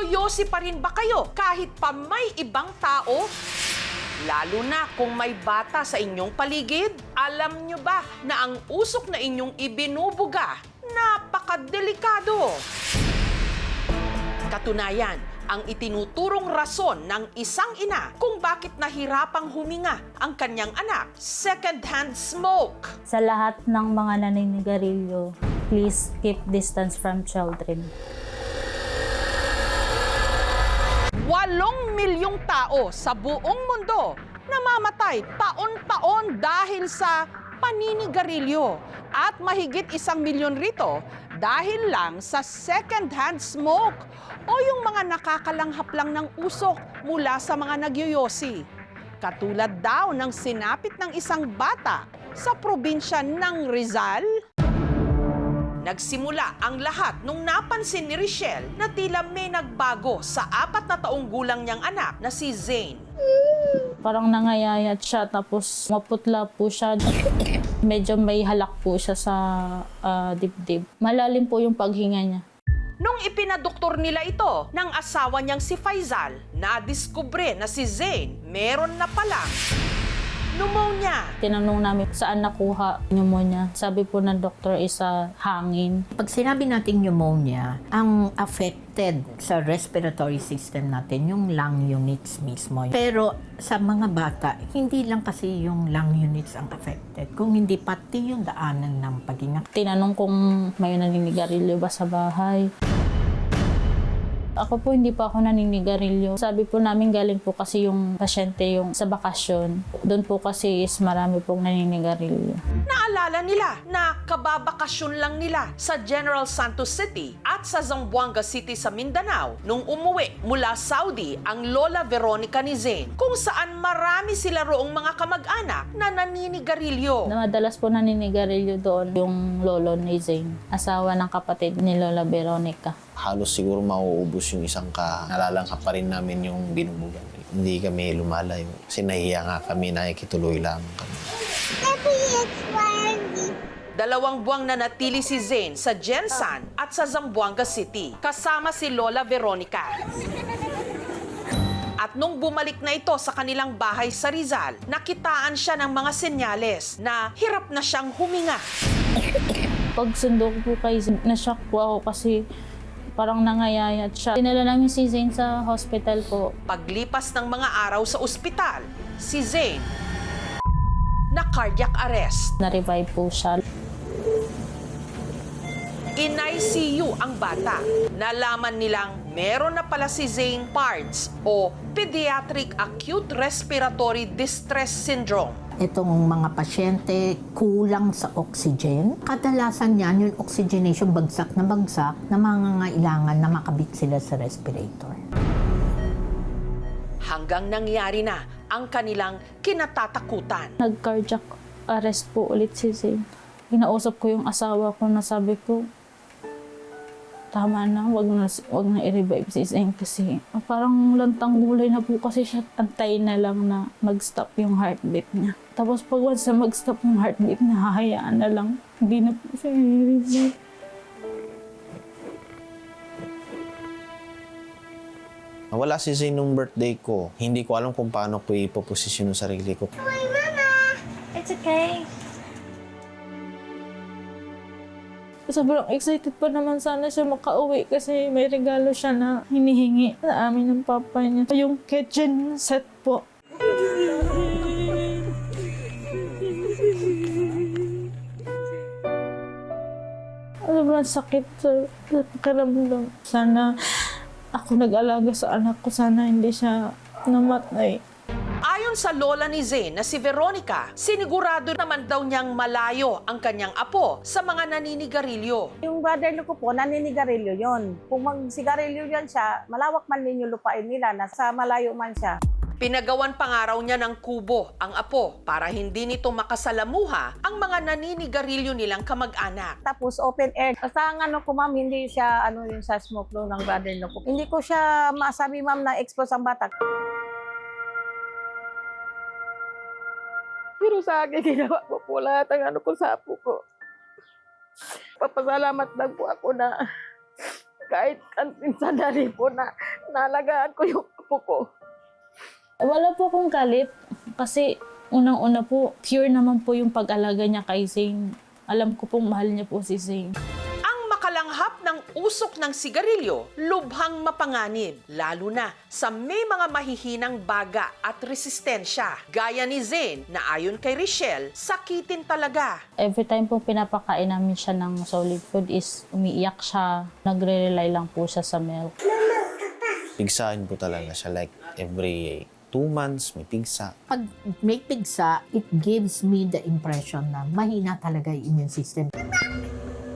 Nagyoyosi pa rin ba kayo kahit pa may ibang tao? Lalo na kung may bata sa inyong paligid? Alam nyo ba na ang usok na inyong ibinubuga, napakadelikado? Katunayan, ang itinuturong rason ng isang ina kung bakit nahirapang huminga ang kanyang anak, second-hand smoke. Sa lahat ng mga naninigarilyo, please keep distance from children. 8 milyong tao sa buong mundo namamatay taon-taon dahil sa paninigarilyo at mahigit 1 milyon rito dahil lang sa second-hand smoke o yung mga nakakalanghap lang ng usok mula sa mga nagyoyosi. Katulad daw ng sinapit ng isang bata sa probinsya ng Rizal. Nagsimula ang lahat nung napansin ni Richelle na tila may nagbago sa 4 na taong gulang niyang anak na si Zane. Parang nangayayat siya tapos maputla po siya. Medyo may halak po siya sa dibdib. Malalim po yung paghinga niya. Nung ipinadoktor nila ito ng asawa niyang si Faisal, nadiskubre na si Zane meron na palang pneumonia. Tinanong namin saan nakuha pneumonia. Sabi po ng doktor is hangin. Pag sinabi natin pneumonia, ang affected sa respiratory system natin yung lung units mismo. Pero sa mga bata, hindi lang kasi yung lung units ang affected, kung hindi pati yung daanan ng paghinga. Tinanong kung may naninigarilyo ba sa bahay. Ako po hindi pa ako naninigarilyo. Sabi po namin galing po kasi yung pasyente yung sa bakasyon. Doon po kasi is marami pong naninigarilyo. Naalala nila na kababakasyon lang nila sa General Santos City at sa Zamboanga City sa Mindanao nung umuwi mula Saudi ang Lola Veronica ni Zane, kung saan marami sila roong mga kamag-anak na naninigarilyo. Madalas po naninigarilyo doon yung lolo ni Zane, asawa ng kapatid ni Lola Veronica. Halos siguro mauubos yung isang nalalanghap pa rin namin yung binubugan. Hindi kami lumalayo. Kasi nahiya nga kami, nakikituloy lang kami. 2 buwang nanatili si Zane sa Gensan at sa Zamboanga City, kasama si Lola Veronica. At nung bumalik na ito sa kanilang bahay sa Rizal, nakitaan siya ng mga senyales na hirap na siyang huminga. Pag sundo ko po kay Zane, na-shock po ako kasi parang nangayayat siya. Dinala namin si Zane sa hospital po. Paglipas ng mga araw sa ospital, si Zane na cardiac arrest. Na-revive po siya. In-ICU ang bata. Nalaman nilang meron na pala si Zane PARDS o Pediatric Acute Respiratory Distress Syndrome. Itong mga pasyente kulang sa oxygen. Kadalasan yan yung oxygenation bagsak na mangangailangan na makabit sila sa respirator. Hanggang nangyari na ang kanilang kinatatakutan. Nag-cardiac arrest po ulit si Zane. Ginausap ko yung asawa ko na sabi ko, tama na, wag na i-revive si Zane kasi parang lantang gulay na po kasi siya. Antayin na lang na mag-stop yung heartbeat niya. Tapos pag once na mag-stop yung heartbeat niya, hahayaan na lang. Hindi na po siya i-revive. Wala si Zane nung birthday ko. Hindi ko alam kung paano ko ipoposisyon yung sarili ko. Hi, Mama! It's okay. Sobrang excited pa naman sana siya makauwi kasi may regalo siya na hinihingi sa amin ng papa niya. Yung kitchen set po. Sobrang sakit sa pakiramdam. Sana ako nag-alaga sa anak ko. Sana hindi siya namatay. Ayon sa lola ni Zane na si Veronica, sinigurado naman daw niyang malayo ang kanyang apo sa mga naninigarilyo. Yung brother ko po, naninigarilyo yon. Kung magsigarilyo yan siya, malawak man din yung lupain nila, nasa malayo man siya. Pinagawan pa nga raw niya ng kubo ang apo para hindi nito makasalamuha ang mga naninigarilyo nilang kamag-anak. Tapos open air. Basta ang ano ko ma'am, hindi siya yung sa smoke flow ng brother ko. Hindi ko siya masabi ma'am na expose ang bata. Pero sa akin, ginawa ko po lahat ang ano ko sa apo ko. Papasalamat lang po ako na kahit sandali po na Nalagaan ko yung apo ko. Wala po akong galit kasi unang-una po, pure naman po yung pag-alaga niya kay Zane. Alam ko pong mahal niya po si Zane. Ang makalanghap ng usok ng sigarilyo, lubhang mapanganib, lalo na sa may mga mahihinang baga at resistensya. Gaya ni Zane na ayon kay Richelle, sakitin talaga. Every time po pinapakain namin siya ng solid food is umiiyak siya. Nagre-rely lang po siya sa milk. Pigsahin po talaga siya. Like, every 2 months, may pigsa. Pag may pigsa, it gives me the impression na mahina talaga yung immune system.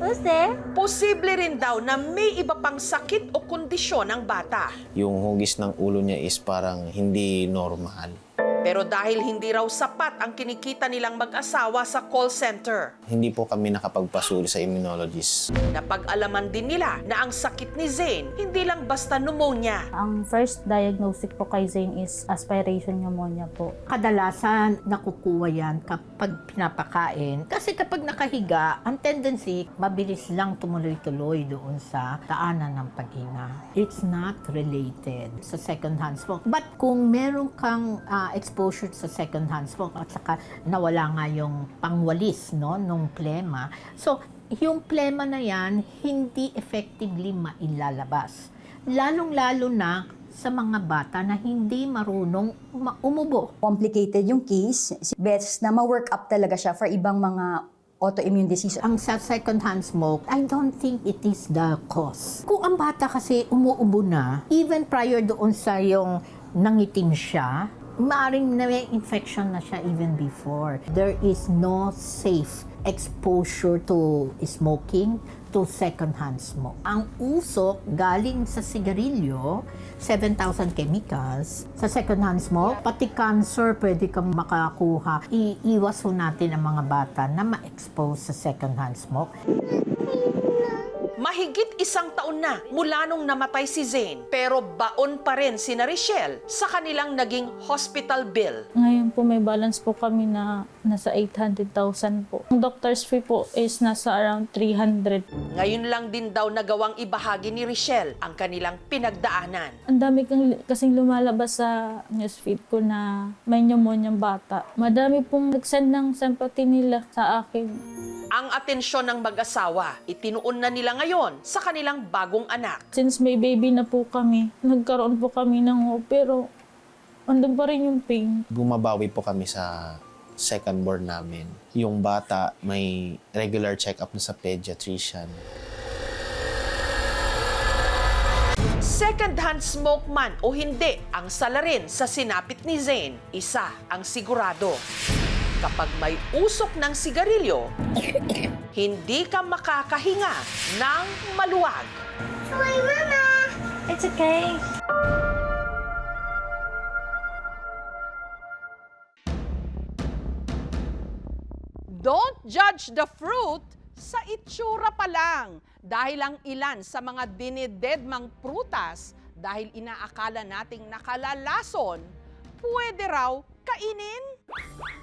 Who's there? Posible rin daw na may iba pang sakit o kondisyon ng bata. Yung hugis ng ulo niya is parang hindi normal. Pero dahil hindi raw sapat ang kinikita nilang mag-asawa sa call center, Hindi po kami nakapagpasuri sa immunologist. napag-alaman din nila na ang sakit ni Zane hindi lang basta pneumonia. Ang first diagnostic po kay Zane is aspiration pneumonia po. Kadalasan nakukuha yan kapag pinapakain. Kasi kapag nakahiga, ang tendency, mabilis lang tumuloy-tuloy doon sa daanan ng paghinga. It's not related sa second-hand smoke. But kung meron kang exposure sa second-hand smoke at saka nawala nga yung pangwalis no, nung plema, so yung plema na yan, hindi effectively mailalabas. Lalong-lalo na sa mga bata na hindi marunong umubo. Complicated yung case. Best na ma-work up talaga siya for ibang mga autoimmune disease. Ang sa second-hand smoke, I don't think it is the cause. Kung ang bata kasi umuubo na, even prior doon sa yung nangitim siya, maaaring na may infection na siya even before. There is no safe exposure to smoking, to second-hand smoke. Ang usok galing sa sigarilyo, 7,000 chemicals. Sa second-hand smoke, pati cancer pwede kang makakuha. Iiwas ho natin ang mga bata na ma-expose sa second-hand smoke. Mahigit 1 taon na mula nung namatay si Zane, pero baon pa rin si Richelle sa kanilang naging hospital bill. Ngayon po may balance po kami na nasa 800,000 po. Ang doctor's fee po is nasa around 300. Ngayon lang din daw nagawang ibahagi ni Richelle ang kanilang pinagdaanan. Ang dami kasing lumalabas sa newsfeed ko na may pneumoniang bata. Madami pong nag-send ng sympathy nila sa akin. Ang atensyon ng mag-asawa, itinuon na nila ngayon sa kanilang bagong anak. Since may baby na po kami, nagkaroon po kami ng hope, pero andun pa rin yung pain. Bumabawi po kami sa second born namin. Yung bata may regular check-up na sa pediatrician. Second-hand smoke man o hindi ang salarin sa sinapit ni Zane, isa ang sigurado. Kapag may usok ng sigarilyo, hindi ka makakahinga ng maluwag. Hi, Mama! It's okay. Don't judge the fruit sa itsura pa lang. Dahil ang ilan sa mga dinidedmang prutas, dahil inaakala nating nakalalason, pwede raw kainin?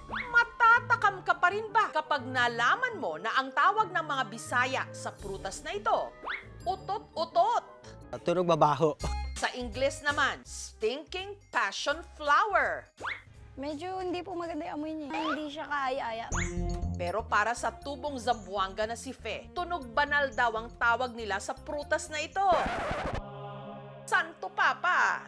Matatakam ka pa rin ba kapag nalaman mo na ang tawag ng mga Bisaya sa prutas na ito, utot-utot? Tunog mabaho. Sa Ingles naman, stinking passion flower. Medyo hindi po maganda yung amoy niya. Hindi siya kaaya-aya. Pero para sa tubong Zamboanga na si Fe, tunog banal daw ang tawag nila sa prutas na ito. Santo Papa.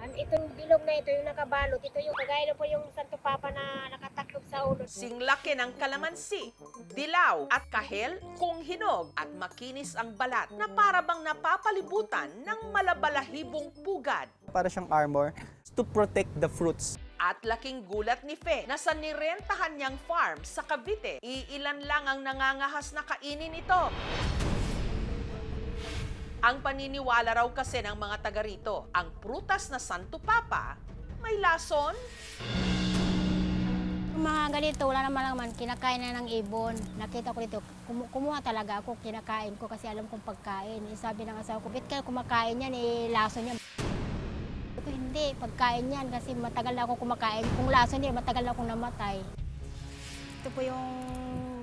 Itong bilog na ito, yung nakabalot, ito yung kagaya po yung Santo Papa na nakataklob sa ulo. Singlaki ng kalamansi, dilaw at kahel kung hinog at makinis ang balat na para bang napapalibutan ng malabalahibong pugad. Para siyang armor to protect the fruits. At laking gulat ni Fe na sa nirentahan niyang farm sa Cavite, iilan lang ang nangangahas na kainin ito. Ang paniniwala raw kasi ng mga taga rito, ang prutas na Santo Papa may lason. Yung mga ganito, wala naman kinakain na ng ibon. Nakita ko dito, kumuha talaga ako, kinakain ko kasi alam kong pagkain. Sabi ng asawa ko, "Bit kayo kumakain yan, lason yan." Ko, hindi, pagkain yan kasi matagal na ako kumakain. Kung lason yan, matagal na akong namatay. Ito po yung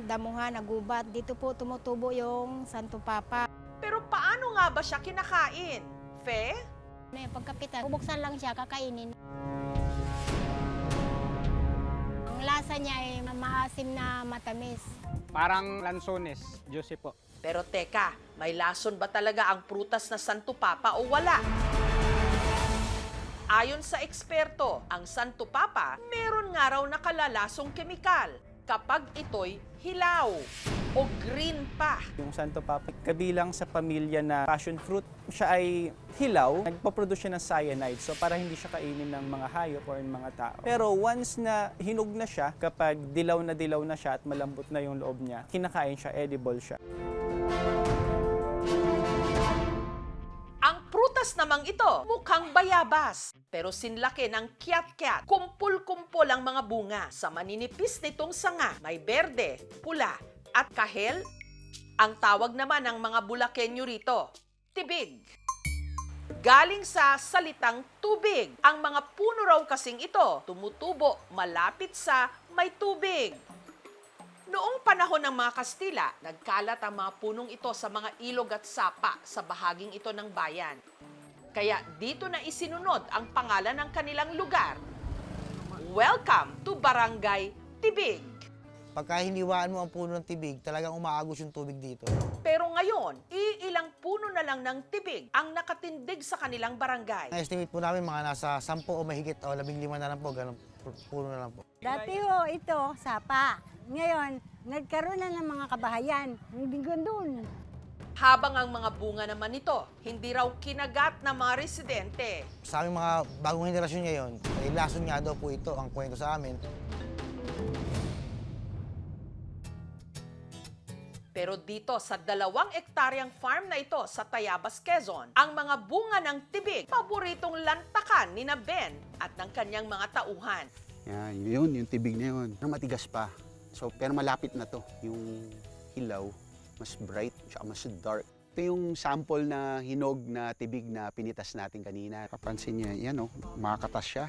damuhan, nagubat. Dito po tumutubo yung Santo Papa. Pero paano nga ba siya kinakain? Fe? Pagkapitan, bubuksan lang siya, kakainin. Ang lasa niya ay maasim na matamis. Parang lansones, juicy po. Pero teka, may lason ba talaga ang prutas na Santo Papa o wala? Ayon sa eksperto, ang Santo Papa meron nga raw nakalalasong kemikal kapag ito'y hilaw o green pa. Yung Santo Papa, kabilang sa pamilya na passion fruit, siya ay hilaw, nagpaproduce siya ng cyanide, so para hindi siya kainin ng mga hayop or ng mga tao. Pero once na hinog na siya, kapag dilaw na siya at malambot na yung loob niya, kinakain siya, edible siya. Ang prutas namang ito mukhang bayabas, pero sinlaki ng kiat-kiat. Kumpul-kumpol ang mga bunga. Sa maninipis nitong sanga, may berde, pula, at kahel. Ang tawag naman ng mga Bulakenyo rito, tibig. Galing sa salitang tubig. Ang mga puno raw kasing ito, tumutubo malapit sa may tubig. Noong panahon ng mga Kastila, nagkalat ang mga punong ito sa mga ilog at sapa sa bahaging ito ng bayan. Kaya dito na isinunod ang pangalan ng kanilang lugar. Welcome to Barangay Tibig. Pagka hiniwaan mo ang puno ng tibig, talagang umaagos yung tubig dito. Pero ngayon, iilang puno na lang ng tibig ang nakatindig sa kanilang barangay. Na-estimate po namin mga nasa 10 o mahigit o 15 na lang po, ganun puno na lang po. Dati ho, ito, sapa. Ngayon, nagkaroon na ng mga kabahayan. Hindi gandun. Habang ang mga bunga naman nito, hindi raw kinagat ng mga residente. Sa aming mga bagong henerasyon ngayon, ay lason nga daw po ito ang kwento sa amin. Pero dito sa 2 ektaryang farm na ito sa Tayabas, Quezon, ang mga bunga ng tibig, paboritong lantakan ni na Ben at ng kanyang mga tauhan. Yan, yun, yung tibig na yun. Matigas pa. So, pero malapit na to. Yung hilaw, mas bright, tsaka mas dark. Ito yung sample na hinog na tibig na pinitas natin kanina. Papansin niyo, yan oh, makakatas siya.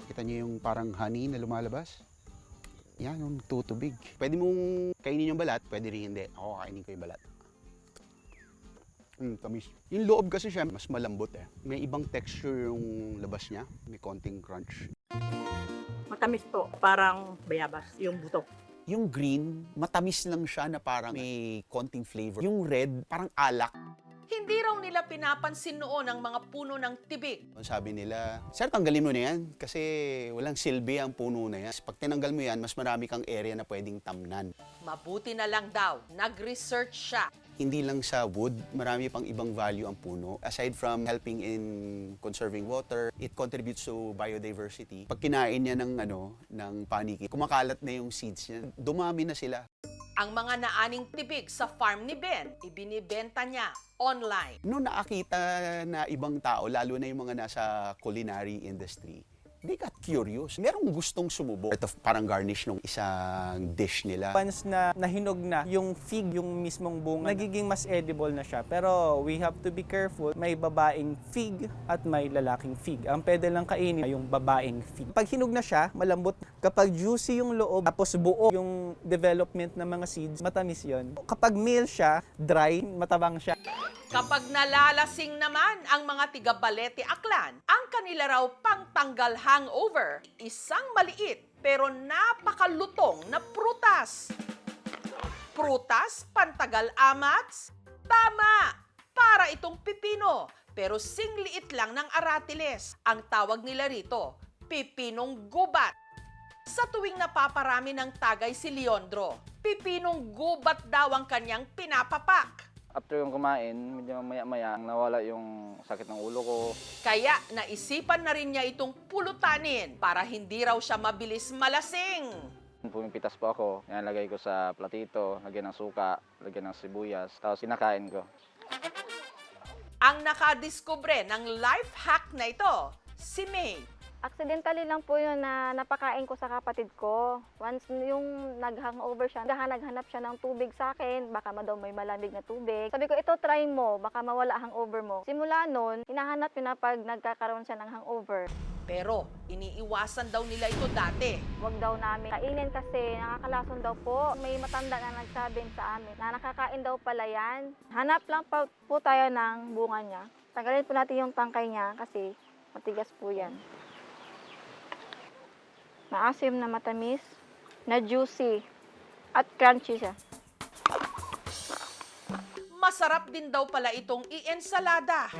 Kita niyo yung parang honey na lumalabas? Yan, yung tutubig. Pwede mong kainin yung balat, pwede rin hindi. Ako kainin ko yung balat. Tamis. Yung loob kasi siya, mas malambot eh. May ibang texture yung labas niya. May konting crunch. Matamis po, parang bayabas yung buto. Yung green, matamis lang siya na parang may konting flavor. Yung red, parang alak. Hindi raw nila pinapansin noon ang mga puno ng tibig. Sabi nila, sir, tanggalin mo na yan kasi walang silbi ang puno na yan. Pag tinanggal mo yan, mas marami kang area na pwedeng tamnan. Mabuti na lang daw, nag-research siya. Hindi lang sa wood, marami pang ibang value ang puno. Aside from helping in conserving water, it contributes to biodiversity. Pag kinain niya ng paniki, kumakalat na yung seeds niya, dumami na sila. Ang mga naaning tibig sa farm ni Ben, ibinibenta niya online. Noong nakakita na ibang tao, lalo na yung mga nasa culinary industry, they got curious. Merong gustong sumubok. Part of parang garnish ng isang dish nila. Once na nahinog na yung fig, yung mismong bunga, nagiging mas edible na siya. Pero we have to be careful. May babaeng fig at may lalaking fig. Ang pwede lang kainin ay yung babaeng fig. Pag hinog na siya, malambot. Kapag juicy yung loob, tapos buo yung development ng mga seeds, matamis yon. Kapag male siya, dry, matabang siya. Kapag nalalasing naman ang mga tiga-Balete Aklan, ang kanila raw pangtanggal hangover, isang maliit pero napakalutong na prutas. Prutas, pantagal amats? Tama! Para itong pipino, pero singliit lang ng aratiles. Ang tawag nila rito, pipinong gubat. Sa tuwing napaparami ng tagay si Leandro, pipinong gubat daw ang kanyang pinapapak. After yung kumain, medyo maya-maya, nawala yung sakit ng ulo ko. Kaya naisipan na rin niya itong pulutanin para hindi raw siya mabilis malasing. Pumipitas po ako, nilalagay ko sa platito, lagyan ng suka, lagyan ng sibuyas, tapos kinakain ko. Ang nakadiskubre ng life hack na ito, si May. Accidentally lang po yun na napakain ko sa kapatid ko. Once yung nag-hangover siya, naghanap siya ng tubig sa akin, baka daw may malamig na tubig. Sabi ko, ito try mo, baka mawala hangover mo. Simula nun, hinahanap yun na pag nagkakaroon siya ng hangover. Pero iniiwasan daw nila ito dati. Huwag daw namin kainin kasi nakakalason daw po. May matanda na nagsabi sa amin na nakakain daw pala yan. Hanap lang po tayo ng bunga niya. Tanggalin po natin yung tangkay niya kasi matigas po yan. Maasim na matamis, na juicy, at crunchy siya. Masarap din daw pala itong i-ensalada.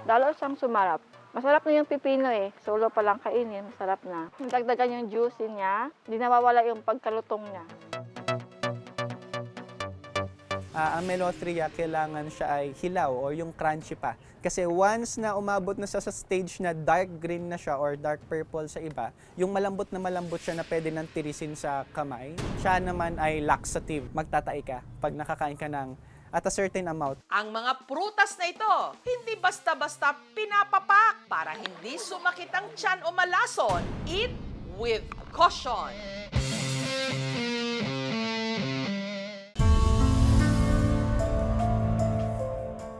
Lalo siyang sumarap. Masarap na yung pipino eh. Solo pa lang kainin, masarap na. Dagdagan yung juicy niya, hindi nawawala yung pagkalutong niya. Ang Melothria, kailangan siya ay hilaw o yung crunchy pa. Kasi once na umabot na siya sa stage na dark green na siya or dark purple sa iba, yung malambot siya na pwede nang tirisin sa kamay, siya naman ay laxative. Magtatai ka pag nakakain ka ng at a certain amount. Ang mga prutas na ito, hindi basta-basta pinapapak para hindi sumakit ang tiyan o malason. Eat with caution.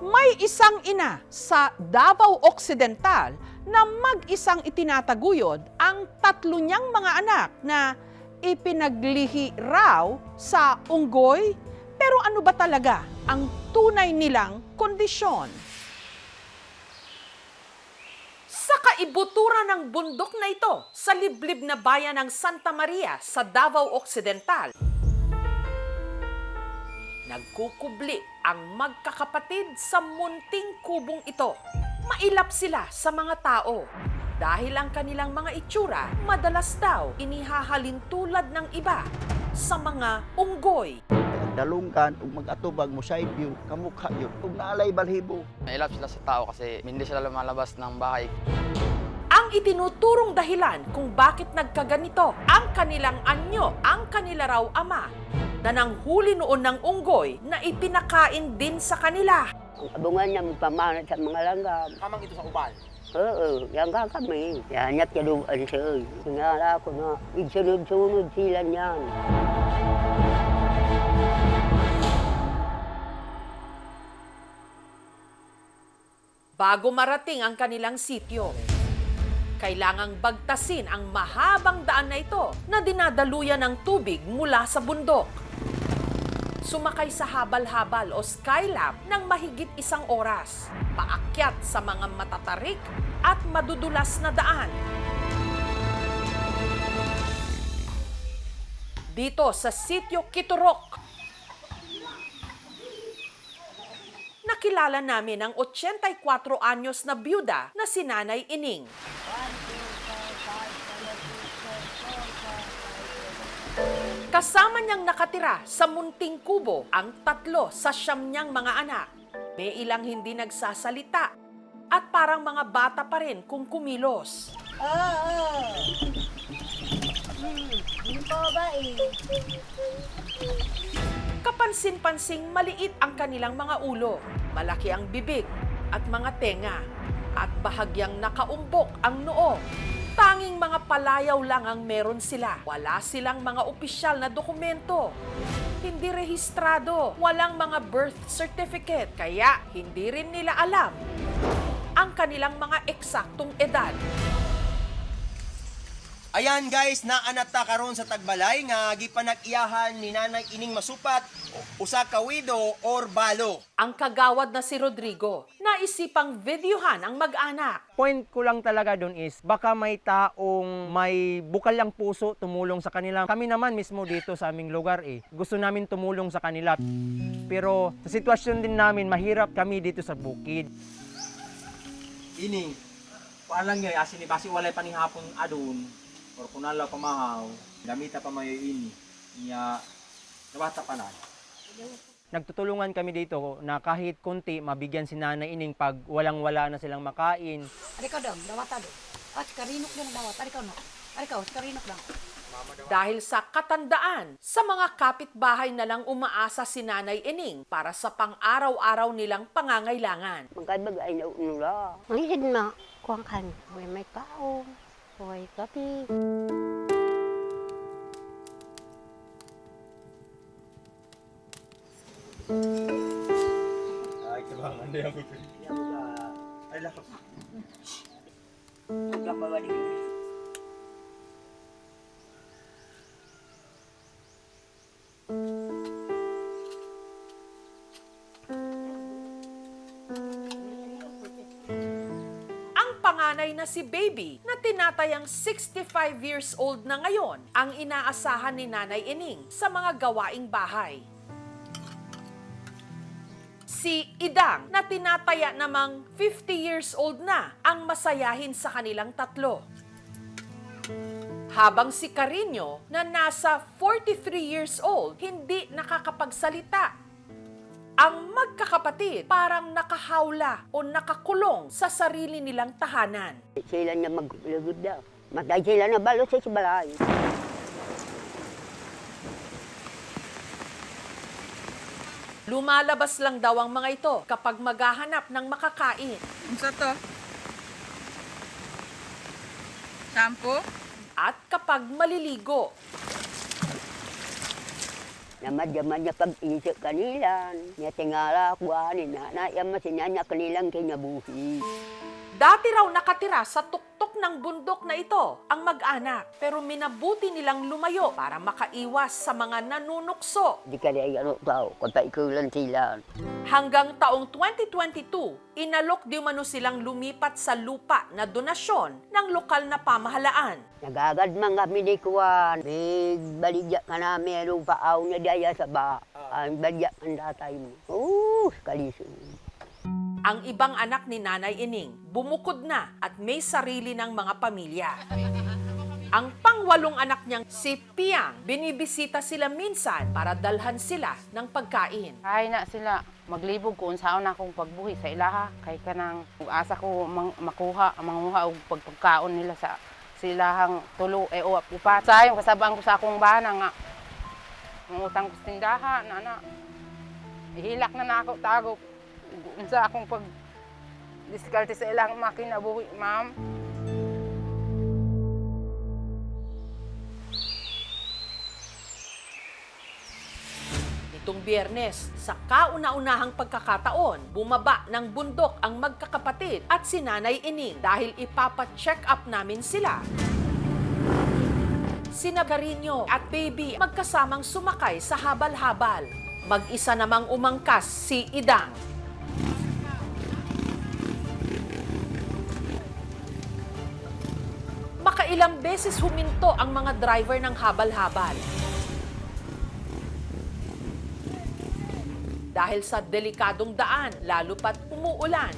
May isang ina sa Davao Occidental na mag-isang itinataguyod ang 3 niyang mga anak na ipinaglihi raw sa unggoy. Pero ano ba talaga ang tunay nilang kondisyon? Sa kaibuturan ng bundok na ito, sa liblib na bayan ng Santa Maria sa Davao Occidental, nagkukubli ang magkakapatid sa munting kubong ito. Mailap sila sa mga tao dahil ang kanilang mga itsura madalas daw inihahalin tulad ng iba sa mga unggoy. Dalungkan ug mag-atubag mo side view kamukha yun ug naalay balhibo. Nailap sila sa tao kasi hindi sila lumalabas ng bahay. Ang itinuturong dahilan kung bakit nagkaganito ang kanilang anyo, ang kanila raw ama, na nanghuli noon ng unggoy na ipinakain din sa kanila. Ang abungan niya magpamanat sa mga langgam. Kamang ito sa ubal? Oo, yan ka kami. Yanap niya doon siya. Sinala ko na, igsunod-sunod sila niyan. Bago marating ang kanilang sityo, kailangang bagtasin ang mahabang daan na ito na dinadaluyan ng tubig mula sa bundok. Sumakay sa habal-habal o skylab ng mahigit 1 oras, paakyat sa mga matatarik at madudulas na daan. Dito sa Sitio Kiturok, nakilala namin ang 84 anyos na byuda na si Nanay Ining. Kasama niyang nakatira sa munting kubo ang 3 sa 9 niyang mga anak. May ilang hindi nagsasalita at parang mga bata pa rin kung kumilos. Hindi po ba Kapansin-pansing maliit ang kanilang mga ulo, malaki ang bibig at mga tenga, at bahagyang nakaumbok ang noo. Tanging mga palayaw lang ang meron sila. Wala silang mga opisyal na dokumento. Hindi rehistrado, walang mga birth certificate, kaya hindi rin nila alam ang kanilang mga eksaktong edad. Ayan guys, naanat ta karon sa Tagbalay nga gipanag-iyahan ni Nanay Ining Masupat, usa ka widow or balo. Ang kagawad na si Rodrigo, naisipang videohan ang mag-anak. Point ko lang talaga doon is, baka may taong may bukal ang puso tumulong sa kanila. Kami naman mismo dito sa aming lugar gusto namin tumulong sa kanila. Pero sa sitwasyon din namin, mahirap kami dito sa bukid. Ining, paalang nga asin ni basi walay panihapon adun. Or kung nalaw pamahaw, gamita pa mayo ini. Niya, nabata pa na. Nagtutulungan kami dito na kahit kunti mabigyan si Nanay Ining pag walang-wala na silang makain. Arikaw daw, dawata daw. Karinok lang dawat. Arikaw no. Arikaw, karinok lang. Dahil sa katandaan, sa mga kapitbahay na lang umaasa si Nanay Ining para sa pang-araw-araw nilang pangangailangan. Magkabagay na unula. Mangihid na, kuwang kan. May tao. Hoy, kapi. Ay, kailangan. Hindi ako sir. Ay, lakas. Magkapawali. Ang panganay na si Baby na tinatayang 65 years old na ngayon ang inaasahan ni Nanay Ining sa mga gawaing bahay. Si Idang na tinataya namang 50 years old na ang masayahin sa kanilang tatlo. Habang si Carino na nasa 43 years old hindi nakakapagsalita. Ang magkakapatid parang nakahawla o nakakulong sa sarili nilang tahanan. Sila niya maglugod daw. Matay sila na balo sa balay. Lumalabas lang daw ang mga ito kapag maghahanap ng makakain. Unsa to? Shampoo? At kapag maliligo. Namadyaman niya pag-isip kanila. Niya tingala kuhanin na. Naiyam masinya niya kanilang kinabuhi. Dati raw nakatira sa tuktok ng bundok na ito ang mag-anak. Pero minabuti nilang lumayo para makaiwas sa mga nanunukso. Di ka rin ano tao, kapaikulan sila. Hanggang taong 2022, inalok di umano silang lumipat sa lupa na donasyon ng lokal na pamahalaan. Nagagad man kami ni Kuwan. May baligya ka na merong paaw na daya sa ba. Ang baligya ang datay mo. Kalisun. Ang ibang anak ni Nanay Ining bumukod na at may sarili ng mga pamilya. Ang pangwalong anak niyang si Piang, binibisita sila minsan para dalhan sila ng pagkain. Ay na sila maglibog kung saan akong pagbuhi sa ilaha. Kay kanang asa ko manguha og pagkaon nila sa silahang tulo o upat. Sayang kasabang ko sa akong bana nga. Mangutang ko sa tindahan, ana. Ihilak na ako tago. Unsa akong pag-diskarte sa ilang makina buhi, ma'am. Itong Biyernes, sa kauna-unahang pagkakataon, bumaba ng bundok ang magkakapatid at si Nanay Ining dahil ipapa-check up namin sila. Sina Carino at Baby magkasamang sumakay sa habal-habal. Mag-isa namang umangkas si Idang. Makailang beses huminto ang mga driver ng habal-habal. Dahil sa delikadong daan, lalo pat umuulan.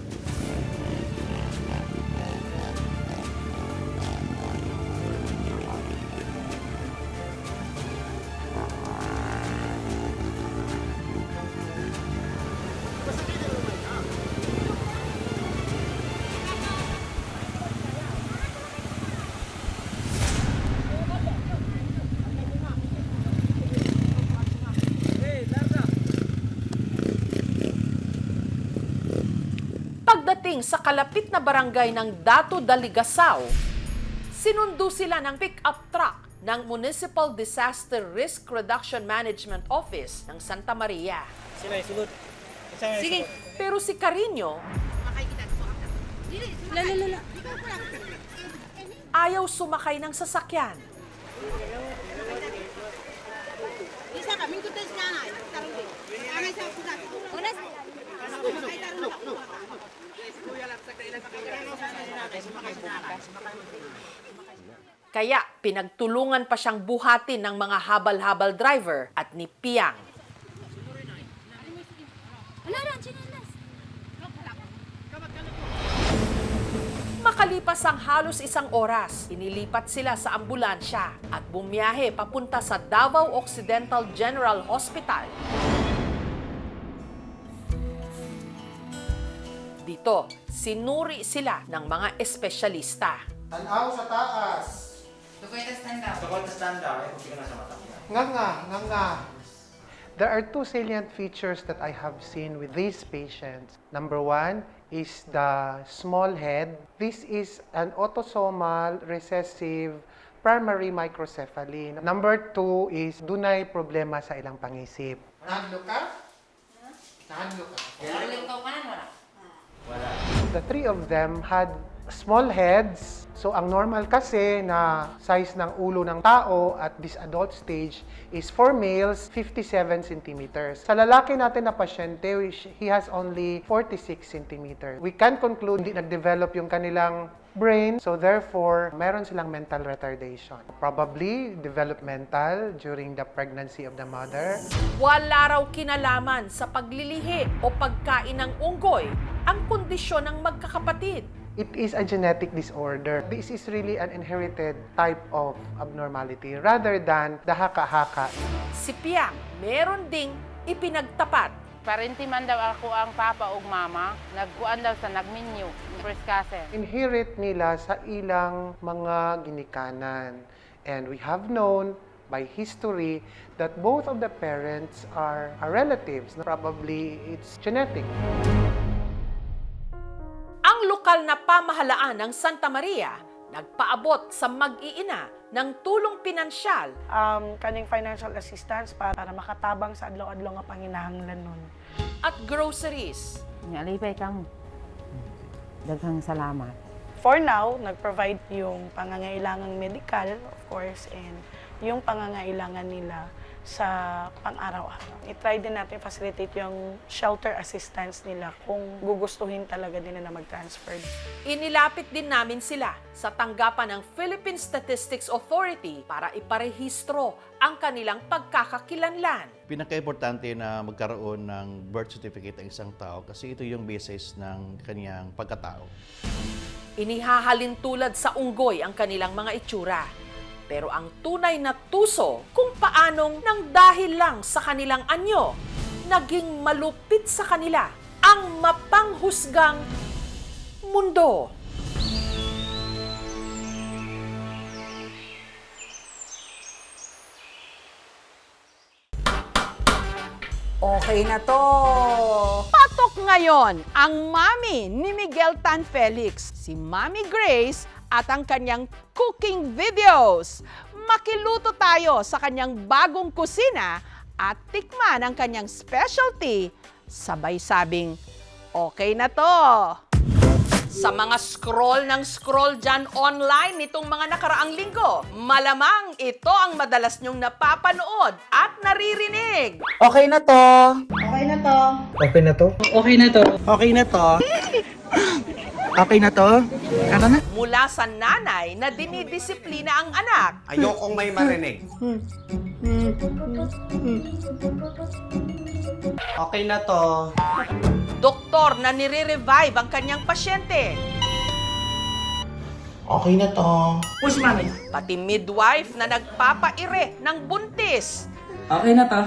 Pagdating sa kalapit na barangay ng Dato Daligasao, sinundo sila ng pick-up truck ng Municipal Disaster Risk Reduction Management Office ng Santa Maria. Sige. Pero si Carino, ayaw sumakay ng sasakyan. Isa kami kutas na nga. Anay sa pusat. Unas. Kaya pinagtulungan pa siyang buhatin ng mga habal-habal driver at ni Piang. Makalipas ang halos isang oras, inilipat sila sa ambulansya at bumiyahe papunta sa Davao Occidental General Hospital. Dito, sinuri sila ng mga espesyalista. Tanaw sa taas. Nga. There are two salient features that I have seen with these patients. Number one is the small head. This is an autosomal recessive primary microcephaly. Number two is dunay problema sa ilang pangisip. Nahadlo ka? Nahadlo ka. The 3 of them had small heads. So ang normal kasi na size ng ulo ng tao at this adult stage is for males, 57 centimeters. Sa lalaki natin na pasyente, he has only 46 centimeters. We can conclude hindi nag-develop yung kanilang brain, so therefore, meron silang mental retardation. Probably developmental during the pregnancy of the mother. Wala raw kinalaman sa paglilihi o pagkain ng unggoy ang kondisyon ng magkakapatid. It is a genetic disorder. This is really an inherited type of abnormality rather than the haka-haka. Si Piang, meron ding ipinagtapat. Parenti man daw ako ang papa o mama, nagkuan daw sa nagminyo, breast cancer. Inherit nila sa ilang mga ginikanan. And we have known by history that both of the parents are relatives. Probably it's genetic. Ang lokal na pamahalaan ng Santa Maria nagpaabot sa mag-iina ng tulong pinansyal. Kaning financial assistance para makatabang sa adlaw-adlaw nga panginahanglan nun. At groceries. Alipay kamo. Daghang salamat. For now, nag-provide yung pangangailangang medical, of course, and yung pangangailangan nila sa pang-araw-araw. I-try din natin facilitate yung shelter assistance nila kung gugustuhin talaga nila na mag-transfer. Inilapit din namin sila sa tanggapan ng Philippine Statistics Authority para iparehistro ang kanilang pagkakakilanlan. Pinaka-importante na magkaroon ng birth certificate ang isang tao kasi ito yung basis ng kanyang pagkatao. Inihahalin tulad sa unggoy ang kanilang mga itsura. Pero ang tunay na tuso kung paanong nang dahil lang sa kanilang anyo, naging malupit sa kanila ang mapanghusgang mundo. Okay na to. Patok ngayon ang mami ni Miguel Tan Felix, si Mami Grace, at ang kanyang cooking videos. Makiluto tayo sa kanyang bagong kusina at tikman ang kanyang specialty. Sabay sabing, okay na to. Sa mga scroll dyan online nitong mga nakaraang linggo, malamang ito ang madalas nyong napapanood at naririnig. Okay na to. Okay na to. Okay na to. Okay na to. Okay na to. Okay na to. Ano na? Mula sa nanay na dinidisiplina ang anak. Ayokong may marinig. Okay na to. Doktor na nire-revive ang kanyang pasyente. Okay na to. Push, mami. Pati midwife na nagpapaire ng buntis. Okay na to.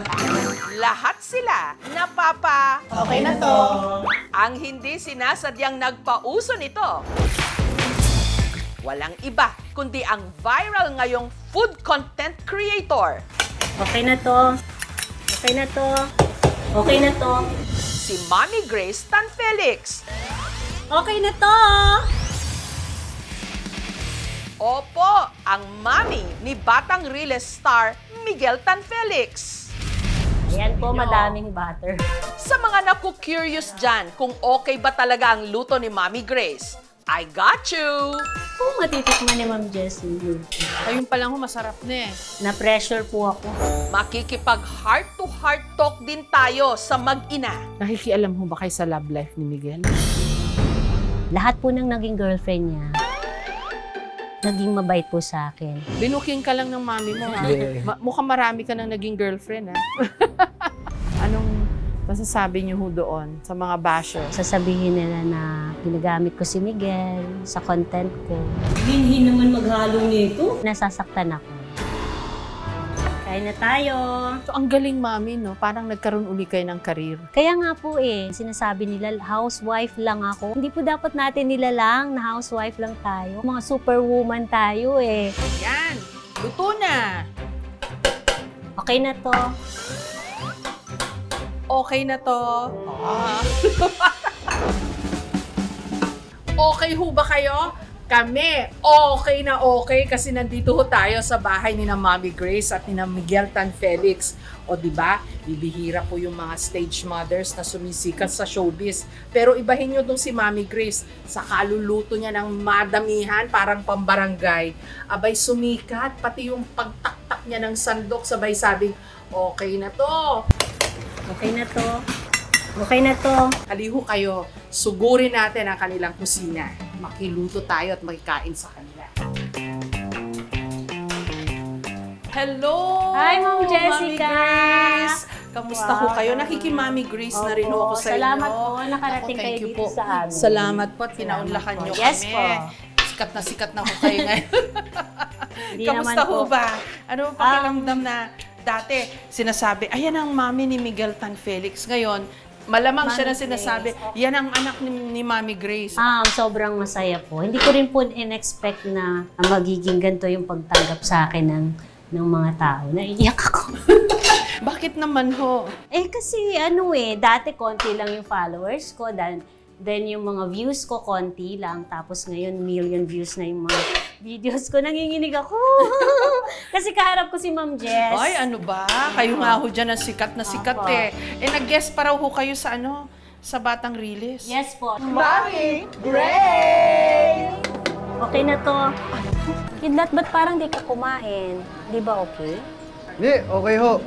Lahat sila napapa... Okay na to. Ang hindi sinasadyang nagpauso nito. Walang iba kundi ang viral ngayong food content creator. Okay na to. Okay na to. Okay na to. Si Mami Grace Tan Felix. Okay na to. Opo, ang mami ni Batang Riles star Miguel Tan Felix. Ayan po, madaming butter. Sa mga naku-curious dyan kung okay ba talaga ang luto ni Mami Grace, I got you! Kung matitikman ni Ma'am Jessie. Ayun pa lang ho, masarap na eh. Na-pressure po ako. Makikipag heart-to-heart talk din tayo sa mag-ina. Nakikialam ho ba kayo sa love life ni Miguel? Lahat po ng naging girlfriend niya, naging mabait po sa akin. Binuking ka lang ng mami mo, ha? Mukhang marami ka nang naging girlfriend, ha? Anong masasabi niyo ho doon sa mga basher? Sasabihin nila na ginagamit ko si Miguel sa content ko. Hindi naman maghalo nito. Nasasaktan ako. Kain na tayo. So, ang galing, mami, no? Parang nagkaroon uli kayo ng karir. Kaya nga po sinasabi nila housewife lang ako. Hindi po dapat natin nilalang na housewife lang tayo. Mga superwoman tayo Yan, luto na. Okay na to. Okay na to. Okay ho ba kayo? Kami, okay na okay kasi nandito ho tayo sa bahay ni na Mami Grace at ni na Miguel Tan Felix. O di ba? Bibihira po yung mga stage mothers na sumisikat sa showbiz. Pero ibahin nyo dong si Mami Grace sa kaluluto niya ng madamihan, parang pambarangay. Abay sumikat, pati yung pagtaktak niya ng sandok sabay sabing, okay na to. Okay na to. Okay na to. Haliho kayo, sugurin natin ang kanilang kusina. Makiluto tayo at makikain sa kanila. Hello! Hi, Ma'am Jessica! Mami Grace! Kamusta ho kayo? Nakikimami Grace na rin ako sa inyo. Salamat po, nakarating Thank kayo you dito po. sa amin. Salamat po at pinaunlakan nyo Yes kami. po. Sikat na ho kayo ngayon. Hindi Kamusta naman ho po. ba? Ano ang pakiramdam na dati sinasabi, ayan ang mami ni Miguel Tan Felix. Ngayon, malamang siya na Mami sinasabi, yan ang anak ni Mami Grace. Sobrang masaya po. Hindi ko rin po in-expect na magiging ganito yung pagtanggap sa akin ng mga tao. Naiiyak ako. Bakit naman ho? Kasi dati konti lang yung followers ko. Then yung mga views ko konti lang. Tapos ngayon million views na yung mga videos ko. Nanginginig ako. Kasi kaharap ko si Ma'am Jess. Ay, ano ba? Kayo nga ho dyan ang sikat na sikat eh. Nag-guest pa raw ho kayo sa sa Batang Riles. Yes po. Mami Grace! Okay na to. Kidlat, ba't parang di ka kumain? Di ba okay? Hindi, okay ho.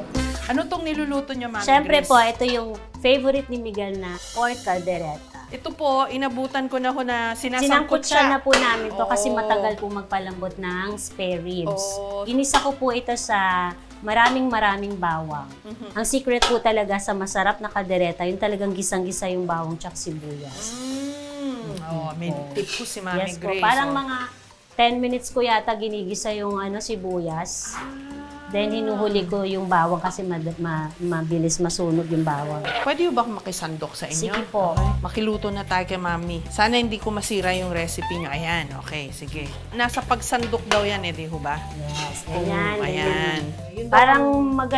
Ano tong niluluto niyo, Mami Siyempre Grace? po, ito yung favorite ni Miguel na pork caldereta. Ito po, inabutan ko na ho na sinasangkot Sinangkot siya na po namin to kasi Oo. matagal po magpalambot ng spare ribs. Oo. Ginisa ko po ito sa maraming bawang. Ang secret po talaga sa masarap na kaldereta, yung talagang gisang-gisa yung bawang tsaka sibuyas. May tip po si Mami Yes po, Grace. parang mga 10 minutes ko yata ginigisa yung sibuyas. Then hinuhuli ko yung bawang kasi mabilis masunog yung bawang. Pwede ba makisandok sa inyo? Sige po. Okay. Makiluto na tayo kay Mami. Sana hindi ko masira yung recipe nyo. Ayan, okay, sige. Nasa pagsandok daw yan di ho ba? Yes, ganyan. Ayan. Parang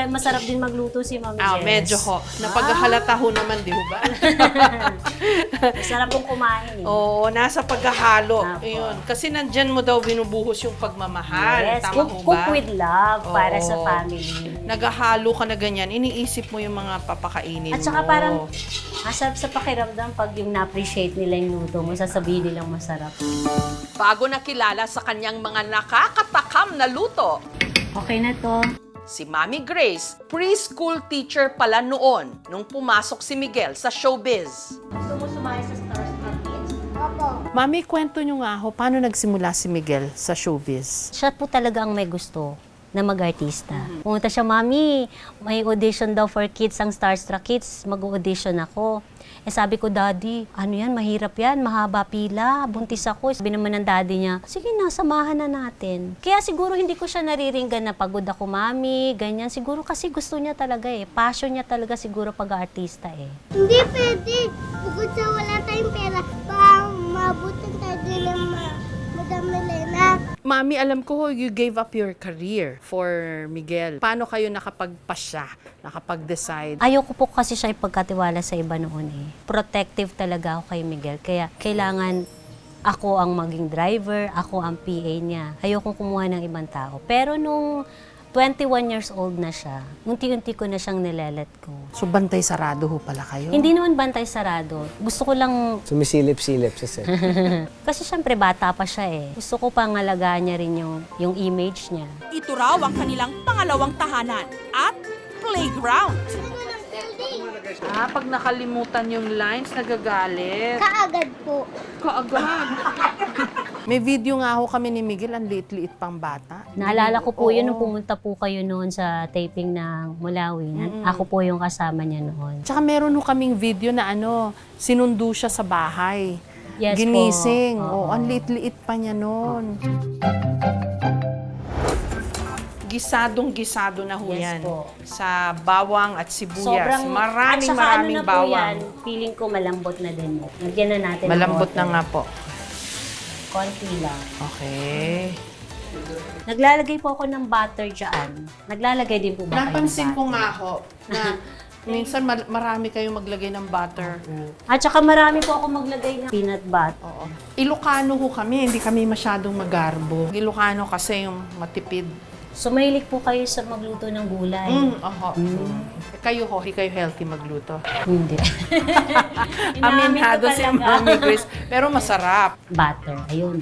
masarap din magluto si Mami Jess. Medyo ho. Napaghahalata ho naman, di ho ba? Masarap pong kumain. Oo, nasa paghahalo. Ayun. Kasi nandyan mo daw binubuhos yung pagmamahal. Yes, Tama ho ba? cook with love para sa Oo. family. Naghahalo ka na ganyan, iniisip mo yung mga papakainin At saka mo. parang masarap sa pakiramdam pag yung na-appreciate nila yung luto mo, sasabihin nilang masarap. Bago nakilala sa kanyang mga nakakatakam na luto, Okay na to. si Mami Grace, preschool teacher pala noon nung pumasok si Miguel sa showbiz. Gusto mo sumali sa Stars Kids? Opo. Mami, kwento nyo nga ho, paano nagsimula si Miguel sa showbiz? Siya po talaga ang may gusto na mag-artista. Pumunta siya, Mami, may audition daw for kids ang Starstruck Kids. Mag-audition ako. Sabi ko, Daddy, ano yan, mahirap yan, mahaba pila, buntis ako. Sabi naman ng daddy niya, sige na, samahan na natin. Kaya siguro hindi ko siya nariringgan na pagod ako, Mami, ganyan. Siguro kasi gusto niya talaga passion niya talaga siguro pag-artista Hindi pwede. Bukod sa wala tayong pera, baka mabutin tayo din ng Madam Melena. Mami, alam ko you gave up your career for Miguel. Paano kayo nakapagpasya, nakapag-decide? Ayoko po kasi siya ipagkatiwala sa iba noon Protective talaga ako kay Miguel. Kaya kailangan ako ang maging driver, ako ang PA niya. Ayokong kumuha ng ibang tao. Pero nung 21 years old na siya, unti-unti ko na siyang nilelet ko. So, bantay sarado ho pala kayo? Hindi naman bantay sarado. Gusto ko lang... Sumisilip-silip sa set. Kasi syempre bata pa siya Gusto ko pang alagaan niya rin yung image niya. Ito raw ang kanilang pangalawang tahanan at playground. Pag nakalimutan yung lines, nagagalit. Kaagad po. Kaagad. May video nga ho kami ni Miguel, ang liit-liit pang bata. Naalala ko po yun nung Oo. pumunta po kayo noon sa taping ng Mulawi. Ako po yung kasama niya noon. Tsaka meron ho kaming video na sinundo siya sa bahay. Yes Ginising. po. Oo, ang liit-liit pa niya noon. Gisadong-gisado na ho Yes yan. po. Sa bawang at sibuyas. Maraming at saka maraming ano na po bawang. yan, feeling ko malambot na din. Lagyan na natin ng Malambot water. na nga po. Konti lang. Okay. Naglalagay po ako ng butter dyan. Naglalagay din po ba kayo ng Napansin ko butter? nga ho na Minsan marami kayong maglagay ng butter. At saka marami po ako maglagay ng peanut butter. Oo. Ilocano ho kami, hindi kami masyadong magarbo. Ilocano kasi yung matipid. So, mahilig po kayo sa magluto ng gulay? Oho. Kayo ho, hindi kayo healthy magluto. Hindi. Aminado si Mami Grace. Pero masarap. Butter. Ayun.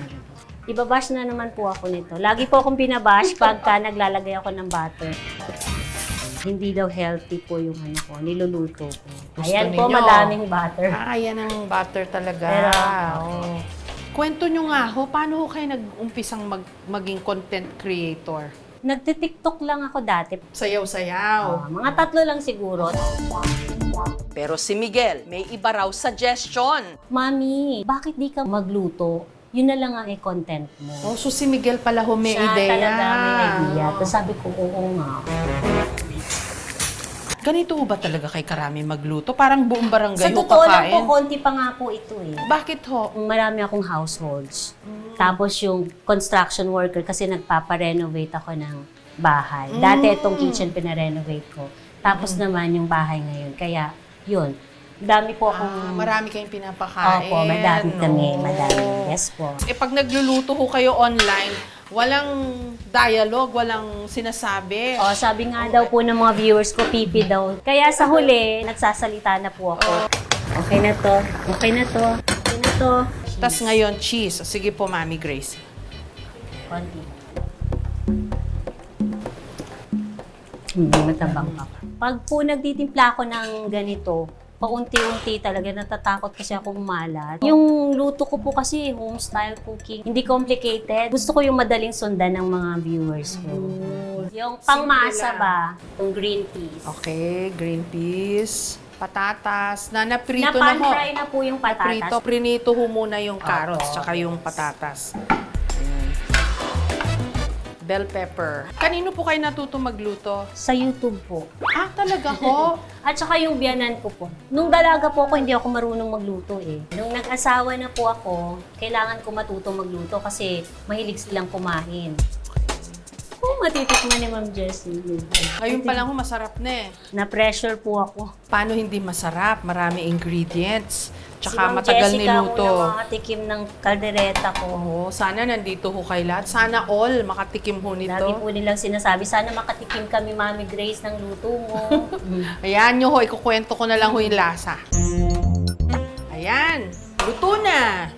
Ibabash na naman po ako nito. Lagi po akong binabash pagka naglalagay ako ng butter. Hindi daw healthy po yung ano ko, niluluto ko. Ayan po, ninyo. madaming butter. Ayan ang butter talaga. Pero, Oo. Kwento nyo nga ho, paano ho kayo nag-umpisang maging content creator? Nagtitiktok lang ako dati. Sayaw-sayaw. Mga 3 lang siguro. Pero si Miguel, may iba raw suggestion. Mami, bakit di ka magluto? Yun na lang ang i-content mo. Oh, so si Miguel pala ho may Siya ideya. talaga may idea. Tapos sabi ko, oo nga. Ganito ba talaga kay karami magluto? Parang buong barangay Sa ho totoo lang po, kakain? konti pa nga po ito eh. Bakit ho? Marami akong households. Tapos yung construction worker kasi nagpaparenovate ako ng bahay. Dati itong kitchen pinarenovate ko. Tapos naman yung bahay ngayon. Kaya yun. Dami po akong... Marami kayong pinapakain. Opo, madami kami. Oo. Madami. Yes po. Pag nagluluto ho kayo online, walang dialogue, walang sinasabi. O, sabi nga daw po ng mga viewers ko, pipi daw. Kaya sa huli, nagsasalita na po ako. Okay na to. Okay na to. Okay na to. Tapos ngayon, cheese. Sige po, Mami Grace. Konti. Matabang pa. Pag po nagtitimpla ako ng ganito, paunti-unti talaga, natatakot kasi ako umalat. Yung luto ko po kasi, home style cooking. Hindi complicated. Gusto ko yung madaling sundan ng mga viewers ko. Yung pangmasa ba? Yung green peas. Okay, green peas. Patatas. Naprito na ho. Napan-fry na po yung patatas. Prinito ho muna yung carrots, tsaka yung patatas. Ayan. Bell pepper. Kanino po kayo natuto magluto? Sa YouTube po. Ah, talaga ho? At saka yung biyanan ko po. Nung dalaga po ako, hindi ako marunong magluto eh. Nung nag-asawa na po ako, kailangan ko matuto magluto kasi mahilig silang kumain. Oo, matitikman ni Ma'am Jessie. Ngayon pa lang ho, masarap na eh. Na-pressure po ako. Paano hindi masarap? Marami ingredients. Si Tsaka Ma'am matagal Jessica niluto. ang makatikim ng kaldereta ko. Oo, sana nandito ho kayo lahat. Sana all makatikim ho nito. Lagi po nilang sinasabi, sana makatikim kami, Mami Grace, ng luto mo. Ayan nyo ho, ikukwento ko na lang ho yung lasa. Ayan, luto na.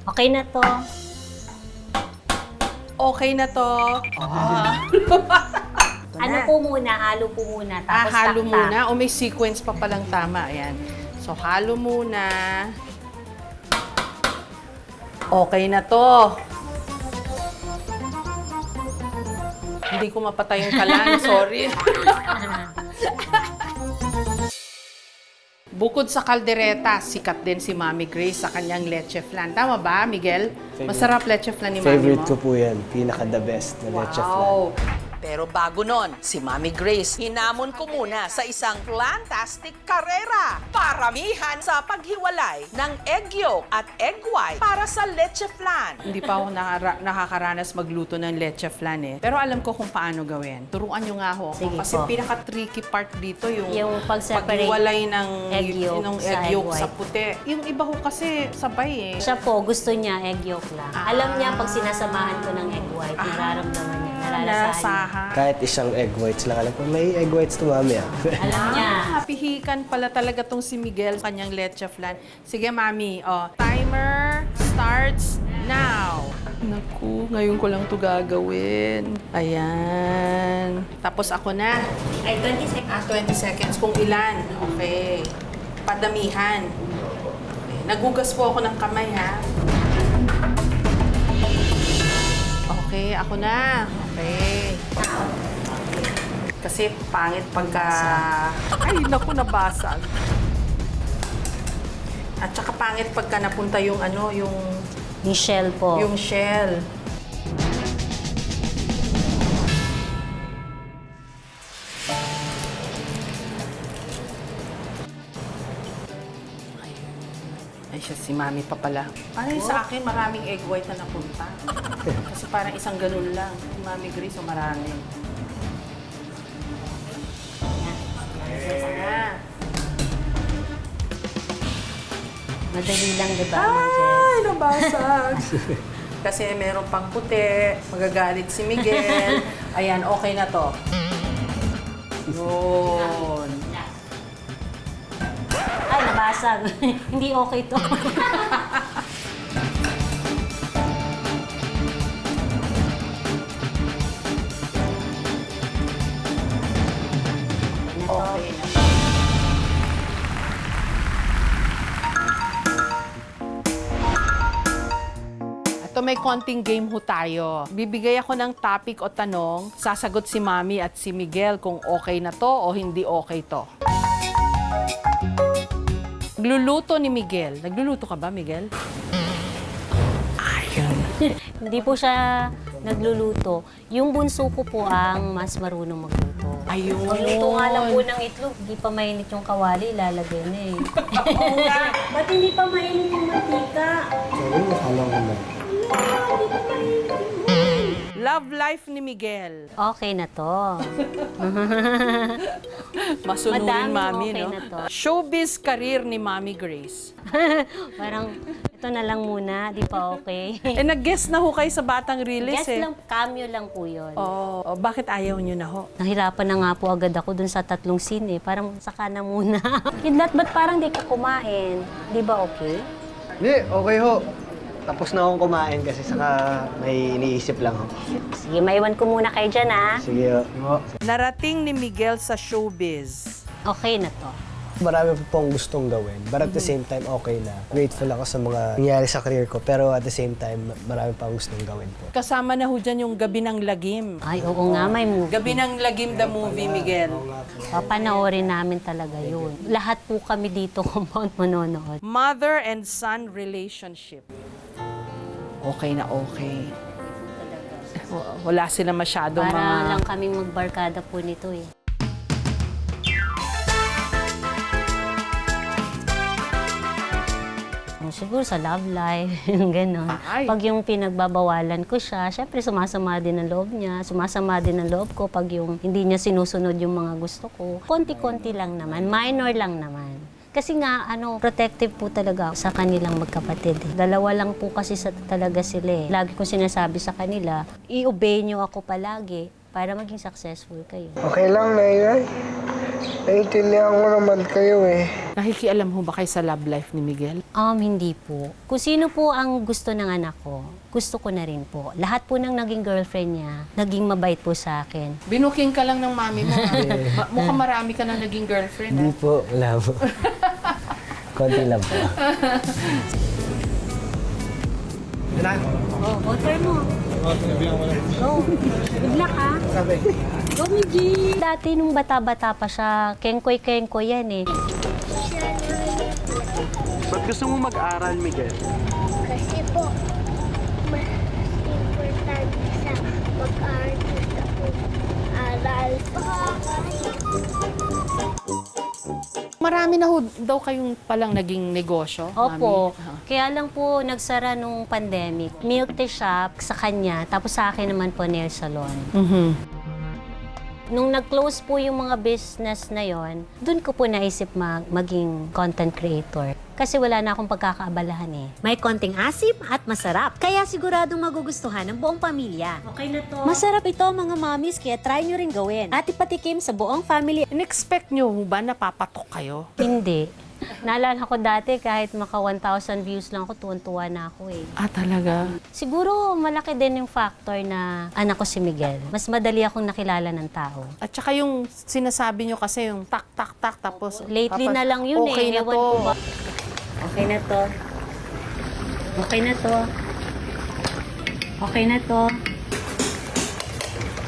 Okay na to. Okay na to. Ano po muna, halo po muna. Tapos Halo taktak. muna. O may sequence pa palang tama. Ayan. So, halo muna. Okay na to. Hindi ko mapatay yung kalan. Sorry. Bukod sa kaldereta, sikat din si Mami Grace sa kanyang leche flan. Tama ba, Miguel? Masarap leche flan ni Mami mo? Favorite ko po yan. Pinaka-the best na leche flan. Wow! Pero bago nun, si Mami Grace, hinamon ko muna sa isang plantastic karera. Paramihan sa paghiwalay ng egg yolk at egg white para sa leche flan. Hindi pa ako nakakaranas magluto ng leche flan eh. Pero alam ko kung paano gawin. Turuan nyo nga ako. Sige Kasi po. pinaka-tricky part dito yung pag-separate paghiwalay ng egg yolk ng sa egg egg yolk sa white. puti. Yung iba ko kasi sabay eh. Siya po, gusto niya egg yolk lang. Alam niya, pag sinasamahan ko ng egg white, nararamdaman niya, nalalasahan. Kahit isang egg whites lang. Alam ko, may egg whites to mami ah. Alam niya. Pihikan pala talaga tong si Miguel, kanyang leche flan. Sige, Mami. Oh, timer starts now. Naku, ngayon ko lang to gagawin. Ayan. Tapos ako na. Ay, 20 seconds. 20 seconds kung ilan. Okay. Padamihan. Okay. Nagugas po ako ng kamay, ha? Okay, ako na. Okay. Kasi pangit pagka... Ay, naku, nabasag. At saka pangit pagka napunta yung ano, yung shell po. Yung shell. Ay, siya si Mami pa pala. Parang sa akin, maraming egg white na napunta. Kasi parang isang ganun lang. Si Mami Grace, o marami. Madali lang, diba? Ay, nabasag. Kasi meron pang puti, magagalit si Miguel. Ayan, okay na to. Yun. Ay, nabasag. Hindi okay to. Okay na. Ito may konting game ho tayo. Bibigay ako ng topic o tanong, sasagot si Mami at si Miguel kung okay na to o hindi okay to. Nagluluto ni Miguel. Nagluluto ka ba, Miguel? Ayun. Hindi po siya nagluluto. Yung bunso ko po ang mas marunong magluto. Ayun. Magluto nga lang po ng itlog, hindi pa mainit yung kawali, ilalagay na eh. Oo nga. Ba't hindi pa mainit yung mantika? Love life ni Miguel. Okay na to. Masunurin, Madaming Mami, okay no? na to. Showbiz career ni Mami Grace. Parang, ito na lang muna, di pa okay. Nag-guest na ho kayo sa Batang Release Guess eh. lang, cameo lang po yun. Oh, bakit ayaw nyo na ho? Nahirapan na nga po agad ako dun sa 3 scene eh. Parang saka na muna. Kidlat, ba't parang di ka kumain? Di ba okay? Hindi, okay ho. Tapos na akong kumain kasi saka may iniisip lang ho. Sige, maiwan ko muna kayo dyan ah. Sige ho. Narating ni Miguel sa showbiz. Okay na to. Marami po pong gustong gawin. But at the same time, okay na. Grateful ako sa mga nangyari sa career ko. Pero at the same time, marami pang gustong gawin po. Kasama na ho dyan yung Gabi ng Lagim. Ay, oo nga, may movie. Gabi ng Lagim, the movie, Miguel. Papanoorin namin talaga yun. Lahat po kami dito compound manonood. Mother and son relationship. Okay na okay. Wala sila masyadong Para mga... lang kaming magbarkada po nito eh. Siguro sa love life, yung gano'n. Pag yung pinagbabawalan ko siya, syempre sumasama din ang loob niya, sumasama din ang loob ko pag yung hindi niya sinusunod yung mga gusto ko. Konti-konti lang naman, minor lang naman. Kasi nga, protective po talaga sa kanilang magkapatid. Dalawa lang po kasi talaga sila eh. Lagi ko sinasabi sa kanila, i-obey niyo ako palagi para maging successful kayo. Okay lang, Nay. Naiintindihan ko naman kayo eh. Nakikialam ho ba kayo sa love life ni Miguel? Hindi po. Kung sino po ang gusto ng anak ko, gusto ko na rin po. Lahat po ng naging girlfriend niya, naging mabait po sa akin. Binuking ka lang ng mami mo. Mukhang marami ka na naging girlfriend. Hindi po, wala po. Konti lang po. Oh, water mo. Go. Good luck, ha? Go, Miggy. Dati nung bata-bata pa siya, kengkoy-kengkoy yan eh. Ba't gusto mo mag-aral, Miguel? Kasi po, mas importante sa mag-artist ako. Aral. Marami na ho daw kayong palang naging negosyo, Opo. Mami? Kaya lang po nagsara nung pandemic. Milk tea shop sa kanya, tapos sa akin naman po nail salon. Nung nag-close po yung mga business na yon, dun ko po naisip maging content creator. Kasi wala na akong pagkakaabalahan eh. May konting asim at masarap, kaya siguradong magugustuhan ng buong pamilya. Okay na to. Masarap ito mga mommies, kaya try nyo rin gawin. At ipatikim sa buong family. In-expect nyo ba napapatok kayo? Hindi. Naalala ko dati kahit maka 1,000 views lang ako, tuwan-tuwa na ako eh. Ah, talaga? Siguro malaki din yung factor na anak ko si Miguel. Mas madali akong nakilala ng tao. At saka yung sinasabi nyo kasi yung tak-tak-tak tapos... Lately na lang yun okay eh. na Ewan to. ko ba. Okay na to. Okay na to. Okay na to.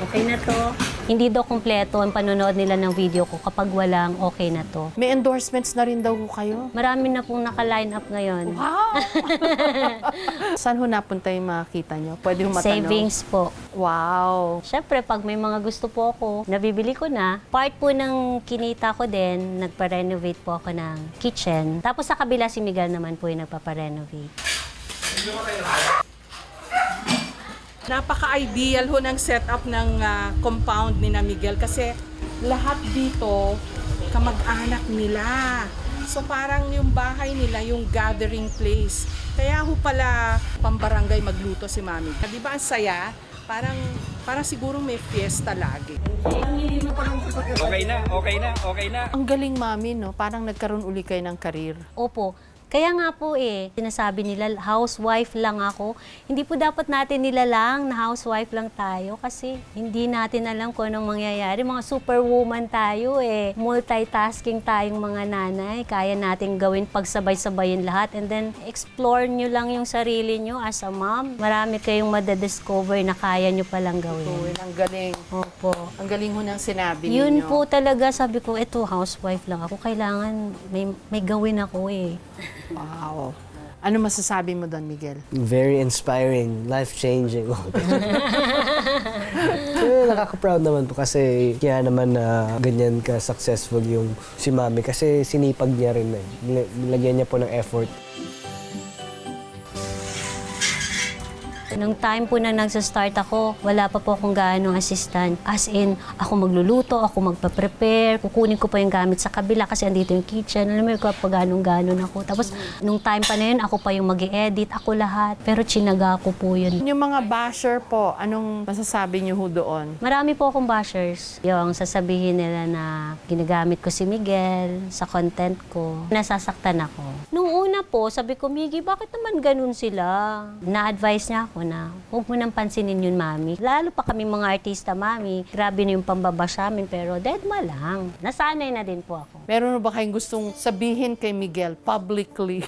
Okay na to. Hindi daw kumpleto ang panonood nila ng video ko kapag walang okay na to. May endorsements na rin daw kayo? Marami na pong naka-line up ngayon. Wow! Saan ho napunta yung makita nyo? Pwede ho matanong? Savings po. Wow! Siyempre, pag may mga gusto po ako, nabibili ko na. Part po ng kinita ko din, nagpa-renovate po ako ng kitchen. Tapos sa kabila, si Miguel naman po yung nagpapa-renovate. Napaka-ideal ho ng setup ng compound ni na Miguel kasi lahat dito kamag-anak nila. So parang yung bahay nila, yung gathering place. Kaya ho pala pambarangay magluto si Mami. Di ba ang saya? Parang siguro may fiesta lagi. Okay na. Ang galing, Mami, no? Parang nagkaroon uli kayo ng karir. Opo. Kaya nga po sinasabi nila, housewife lang ako. Hindi po dapat natin nilalang na housewife lang tayo kasi hindi natin alam kung anong mangyayari. Mga superwoman tayo multitasking tayong mga nanay. Kaya natin gawin pagsabay-sabayin lahat and then explore nyo lang yung sarili nyo as a mom. Marami kayong madadiscover na kaya nyo palang gawin. Ang galing. Opo. Ang galing ho ng sinabi ninyo. Yun po talaga, sabi ko, housewife lang ako. Kailangan may gawin ako Wow. Ano masasabi mo doon, Miguel? Very inspiring, life-changing. Nakaka-proud naman po kasi kaya naman na ganyan ka-successful yung si Mami kasi sinipag niya rin nilagyan niya po ng effort. Nung time po na nagsa-start ako, wala pa po akong gaano assistant. As in, ako magluluto, ako magpa-prepare, kukunin ko pa yung gamit sa kabila kasi andito yung kitchen. Alam mo, pa ganon-ganon ako. Tapos, nung time pa na yun, ako pa yung mag-i-edit, ako lahat. Pero chinaga ko po yun. Yung mga basher po, anong masasabi niyo ho doon? Marami po akong bashers. Yung sasabihin nila na ginagamit ko si Miguel sa content ko. Nasasaktan ako. Nung una po, sabi ko, Miggy, bakit naman ganun sila? Na-advise niya ako na huwag mo nang pansinin yun, Mami. Lalo pa kami mga artista, Mami. Grabe na yung pambabash namin, pero deadma lang. Nasanay na din po ako. Meron ba kayong gustong sabihin kay Miguel publicly?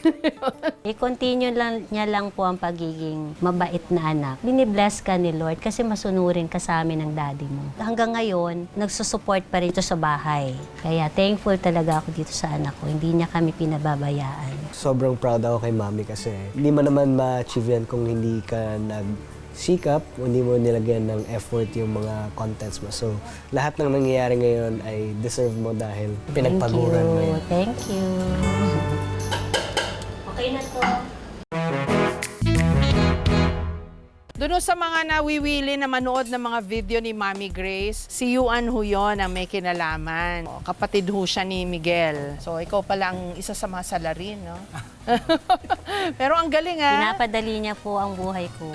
I-continue niya lang po ang pagiging mabait na anak. Binibless ka ni Lord kasi masunurin ka sa amin ng daddy mo. Hanggang ngayon, nagsusupport pa rin ito sa bahay. Kaya thankful talaga ako dito sa anak ko. Hindi niya kami pinababayaan. Sobrang proud ako kay Mami kasi hindi mo naman ma-achieve yan kung hindi ka nag-sikap, hindi mo nilagyan ng effort yung mga contents mo. So, lahat ng nangyayari ngayon ay deserve mo dahil pinagpaguran mo yan. Thank you. Okay na to. Doon sa mga nawiwili na manood ng mga video ni Mami Grace, si Yuan ho yun ang may kinalaman. Kapatid ho siya ni Miguel. So, ikaw pala ang isa sa mga salarin, no? Pero ang galing, Pinapadali niya po ang buhay ko.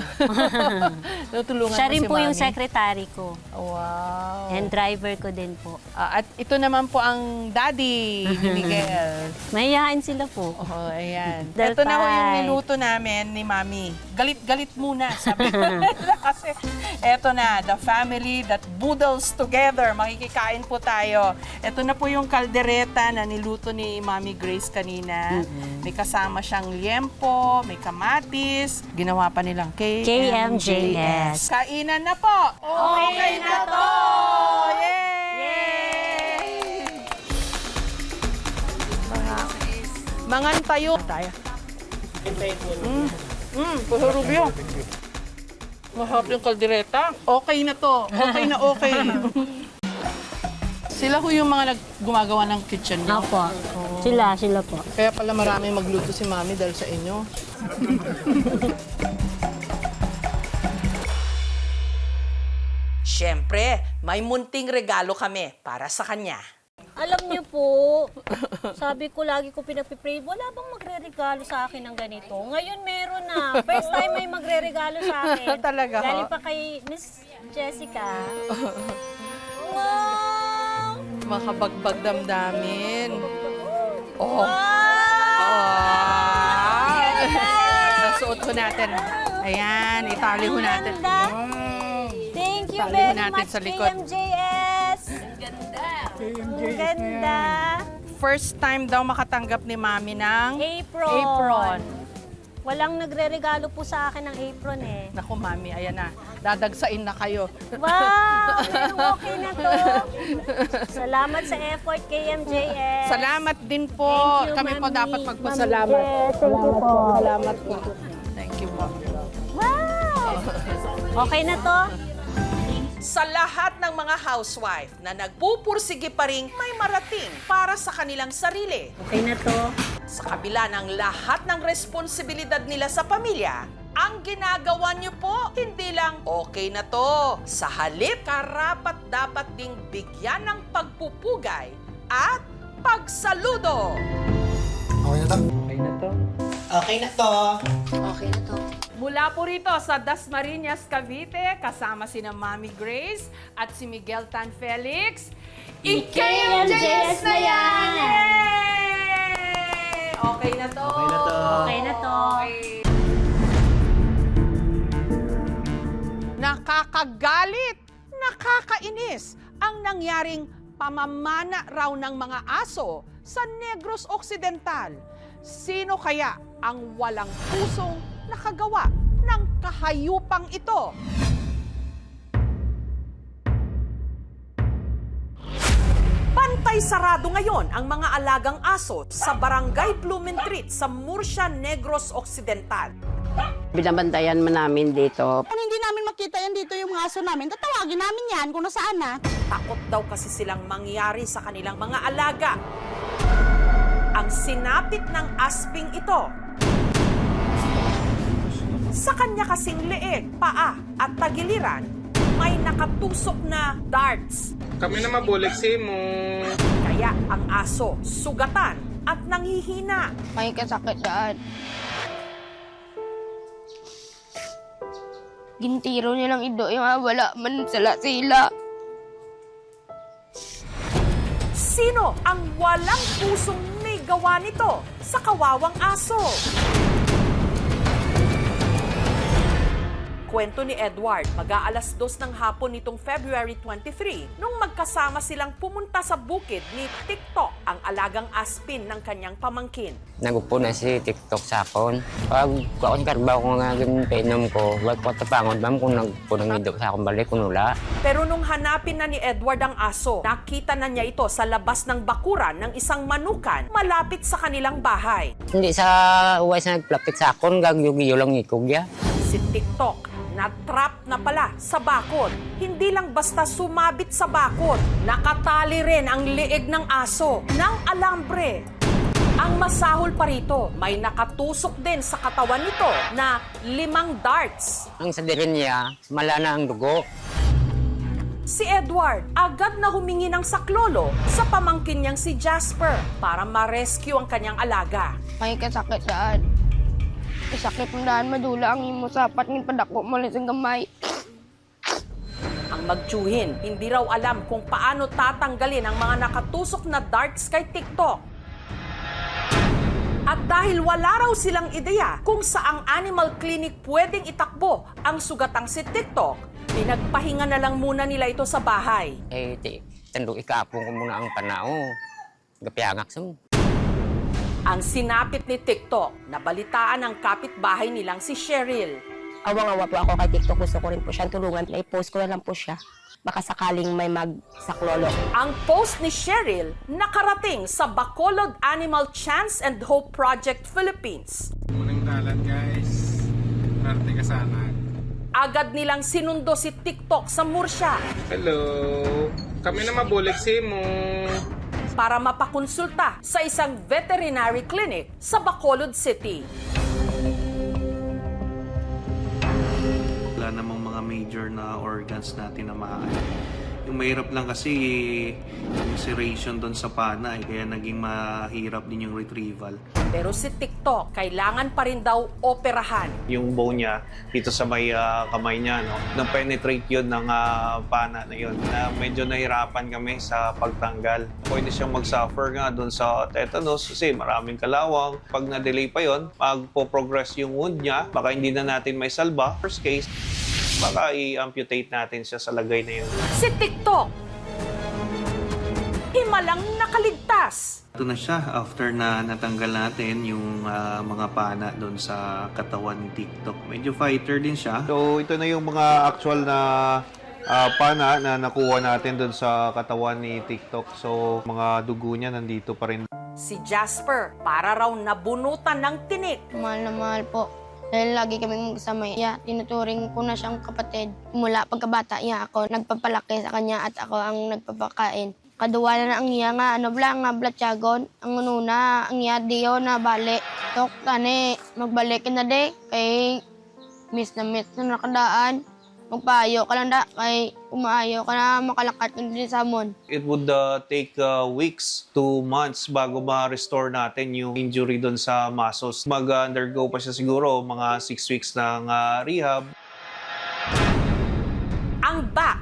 Tutulungan Siya mo rin si po yung Mami. secretary ko. Wow. And driver ko din po. At ito naman po ang daddy ni Miguel. Mayayain sila po. Oh, ayan. Del Ito na ho yung Pai. niluto namin ni Mami. Galit-galit muna, sabi ko. Kasi eto na, the family that boodles together. Makikikain po tayo. Ito na po yung kaldereta na niluto ni Mami Grace kanina. May kasama siyang liempo, may kamatis. Ginawa pa nilang KMJS. Kainan na po! Okay na to! Yay! Mangan tayo. Puso Rubio. Mahap yung kaldereta. Okay na to. Okay na okay. Sila ho yung mga gumagawa ng kitchen niyo? Opo. Sila po. Kaya pala marami magluto si Mami dahil sa inyo. Siyempre, may munting regalo kami para sa kanya. Alam niyo po, sabi ko lagi ko pinagpipray, wala bang magre-regalo sa akin ng ganito? Ngayon meron na. First time may magre-regalo sa akin. Talaga ho? Galing pa kay Miss Jessica. Wow! Makabagbag damdamin. Wow! Nasuot ho natin. Ayan, itali ho natin. Thank you Tali ho very natin much, sa likod. KMJS! Ang ganda! First time daw makatanggap ni Mami ng Apron. Walang nagre-regalo po sa akin ng apron eh. Naku, Mami, ayan na. Dadagsain na kayo. Wow! Okay na to. Salamat sa effort, KMJS. Salamat din po. Thank you, Kami po Mami. dapat magpasalamat. Mami, thank you po. Salamat po. Thank you po. Wow! Okay na to. Sa lahat ng mga housewife na nagpupursige pa rin may marating para sa kanilang sarili. Okay na to. Sa kabila ng lahat ng responsibilidad nila sa pamilya, ang ginagawa niyo po, hindi lang okay na to. Sa halip, karapat dapat ding bigyan ng pagpupugay at pagsaludo. Okay na to. Okay na to. Okay na to. Okay na to. Mula po rito sa Dasmariñas, Cavite, kasama sina Mami Grace at si Miguel Tan Felix. IKMJS na yan! Yay! Okay na to. Okay na to. Okay na to. Nakakagalit, nakakainis ang nangyaring pamamana raw ng mga aso sa Negros Occidental. Sino kaya ang walang pusong nakagawa ng kahayupang ito? Pantay sarado ngayon ang mga alagang aso sa Barangay Blumentritt sa Murcia, Negros Occidental. Binabantayan man namin dito. Kung hindi namin makita yan dito yung aso namin, tatawagin namin yan kung nasaan na. Takot daw kasi silang mangyari sa kanilang mga alaga. Ang sinapit ng asping ito. Sa kanya kasing leeg, paa at tagiliran, may nakatusok na darts. Kami na mabuligsi mo. Kaya ang aso sugatan at nanghihina. May kasakit daan. Gintiro nilang ido yung wala man sila. Sino ang walang pusong may gawa nito sa kawawang aso? Kwento ni Edward, mag-aalas 2 ng hapon nitong February 23, nung magkasama silang pumunta sa bukid ni TikTok, ang alagang aspin ng kanyang pamangkin. Nagupo na si TikTok sa akon. Pag ako karbaw ko nga painom ko, wag ko tapangon, bam kung nagpunang ido sa akong balik, kunula. Pero nung hanapin na ni Edward ang aso, nakita na niya ito sa labas ng bakuran ng isang manukan malapit sa kanilang bahay. Hindi sa uway sa nagplapit sa akon, gagyugiyo lang ikugya. Si TikTok, na-trap na pala sa bakod. Hindi lang basta sumabit sa bakod, nakatali rin ang leeg ng aso ng alambre. Ang masahol pa rito, may nakatusok din sa katawan nito na 5 darts. Ang sadirin niya, mala na ang dugo. Si Edward agad na humingi ng saklolo sa pamangkin niyang si Jasper para ma-rescue ang kanyang alaga. May kasakit daan. Isakit mo daan madula ang imo sapat ng padako mo sa gamay. Ang magtsuhin, hindi raw alam kung paano tatanggalin ang mga nakatusok na darts kay TikTok. At dahil wala raw silang ideya kung saang animal clinic pwedeng itakbo ang sugatang si TikTok, pinagpahinga na lang muna nila ito sa bahay. Tandok ikaapong ko muna ang panao. Gapiangak sa mo. Ang sinapit ni TikTok, nabalitaan ng kapitbahay nilang si Cheryl. Awang-awa po ako kay TikTok. Gusto ko rin po siyang tulungan. I-post ko na lang po siya. Baka sakaling may magsaklolo. Ang post ni Cheryl nakarating sa Bacolod Animal Chance and Hope Project Philippines. Munang dalan guys. Marte ka sana. Agad nilang sinundo si TikTok sa Murcia. Hello. Kami na mabuligsi mo. Para mapakonsulta sa isang veterinary clinic sa Bacolod City. Wala namang mga major na organs natin na maayos. Yung mahirap lang kasi yung serration doon sa pana, kaya naging mahirap din yung retrieval. Pero si TikTok, kailangan pa rin daw operahan. Yung bone niya dito sa may kamay niya, no? Na-penetrate yun ng pana na yun. Na medyo nahirapan kami sa pagtanggal. Pwede siyang mag-suffer nga doon sa tetanus kasi maraming kalawang. Pag na-delay pa yun, magpo-progress yung wound niya. Baka hindi na natin may salba. First case, baka i-amputate natin siya sa lagay na yun. Si TikTok, himalang nakaligtas. Ito na siya after na natanggal natin yung mga pana doon sa katawan ni TikTok. Medyo fighter din siya. So ito na yung mga actual na pana na nakuha natin doon sa katawan ni TikTok. So mga dugo niya nandito pa rin. Si Jasper, para raw nabunutan ng tinik. Mahal na mahal po. Dahil lagi kaming magkasama. Tinuturing ko na siyang kapatid. Mula pagkabata niya ako, nagpapalaki sa kanya at ako ang nagpapakain. Kaduwa na ang iya nga, nga blatyagon. Ang ununa, ang iya diyo na balik. Tok, tani, magbalik na de. Kay miss na nakadaan. magpaayo ka lang da, kay umaayo ka na makalakat din sa mon. It would take weeks to months bago ma-restore natin yung injury doon sa muscles. Mag-undergo pa siya siguro mga 6 weeks ng rehab. Ang back,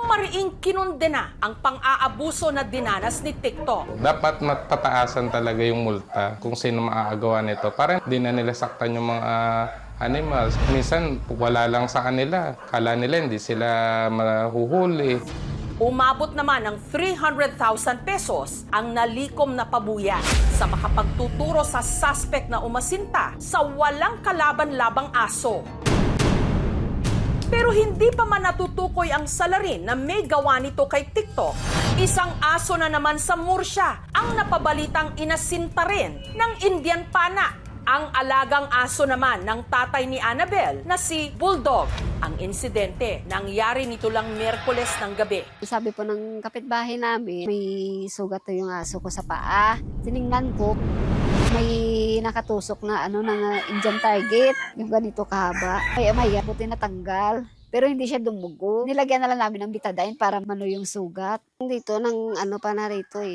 mariing kinundena ang pang-aabuso na dinanas ni TikTok. Dapat matataasan talaga yung multa kung sino maaagawa nito. Para hindi na nila saktan yung mga animals. Minsan, wala lang sa kanila. Kala nila hindi sila mahuhuli. Umabot naman ng 300,000 pesos ang nalikom na pabuya sa makapagtuturo sa suspect na umasinta sa walang kalaban-labang aso. Pero hindi pa man natutukoy ang salarin na may gawa nito kay TikTok. Isang aso na naman sa Murcia ang napabalitang inasinta rin ng Indian Pana. Ang alagang aso naman ng tatay ni Annabel na si Bulldog. Ang insidente, nangyari nito lang Miyerkules ng gabi. Sabi po ng kapitbahay namin, may sugat to yung aso ko sa paa. Tiningnan ko, may nakatusok na ng Indian target, yung ganito kahaba. Kaya maya po tinatanggal. Pero hindi siya dumugo. Nilagyan na lang namin ng betadine para yung sugat. Dito, pa na rito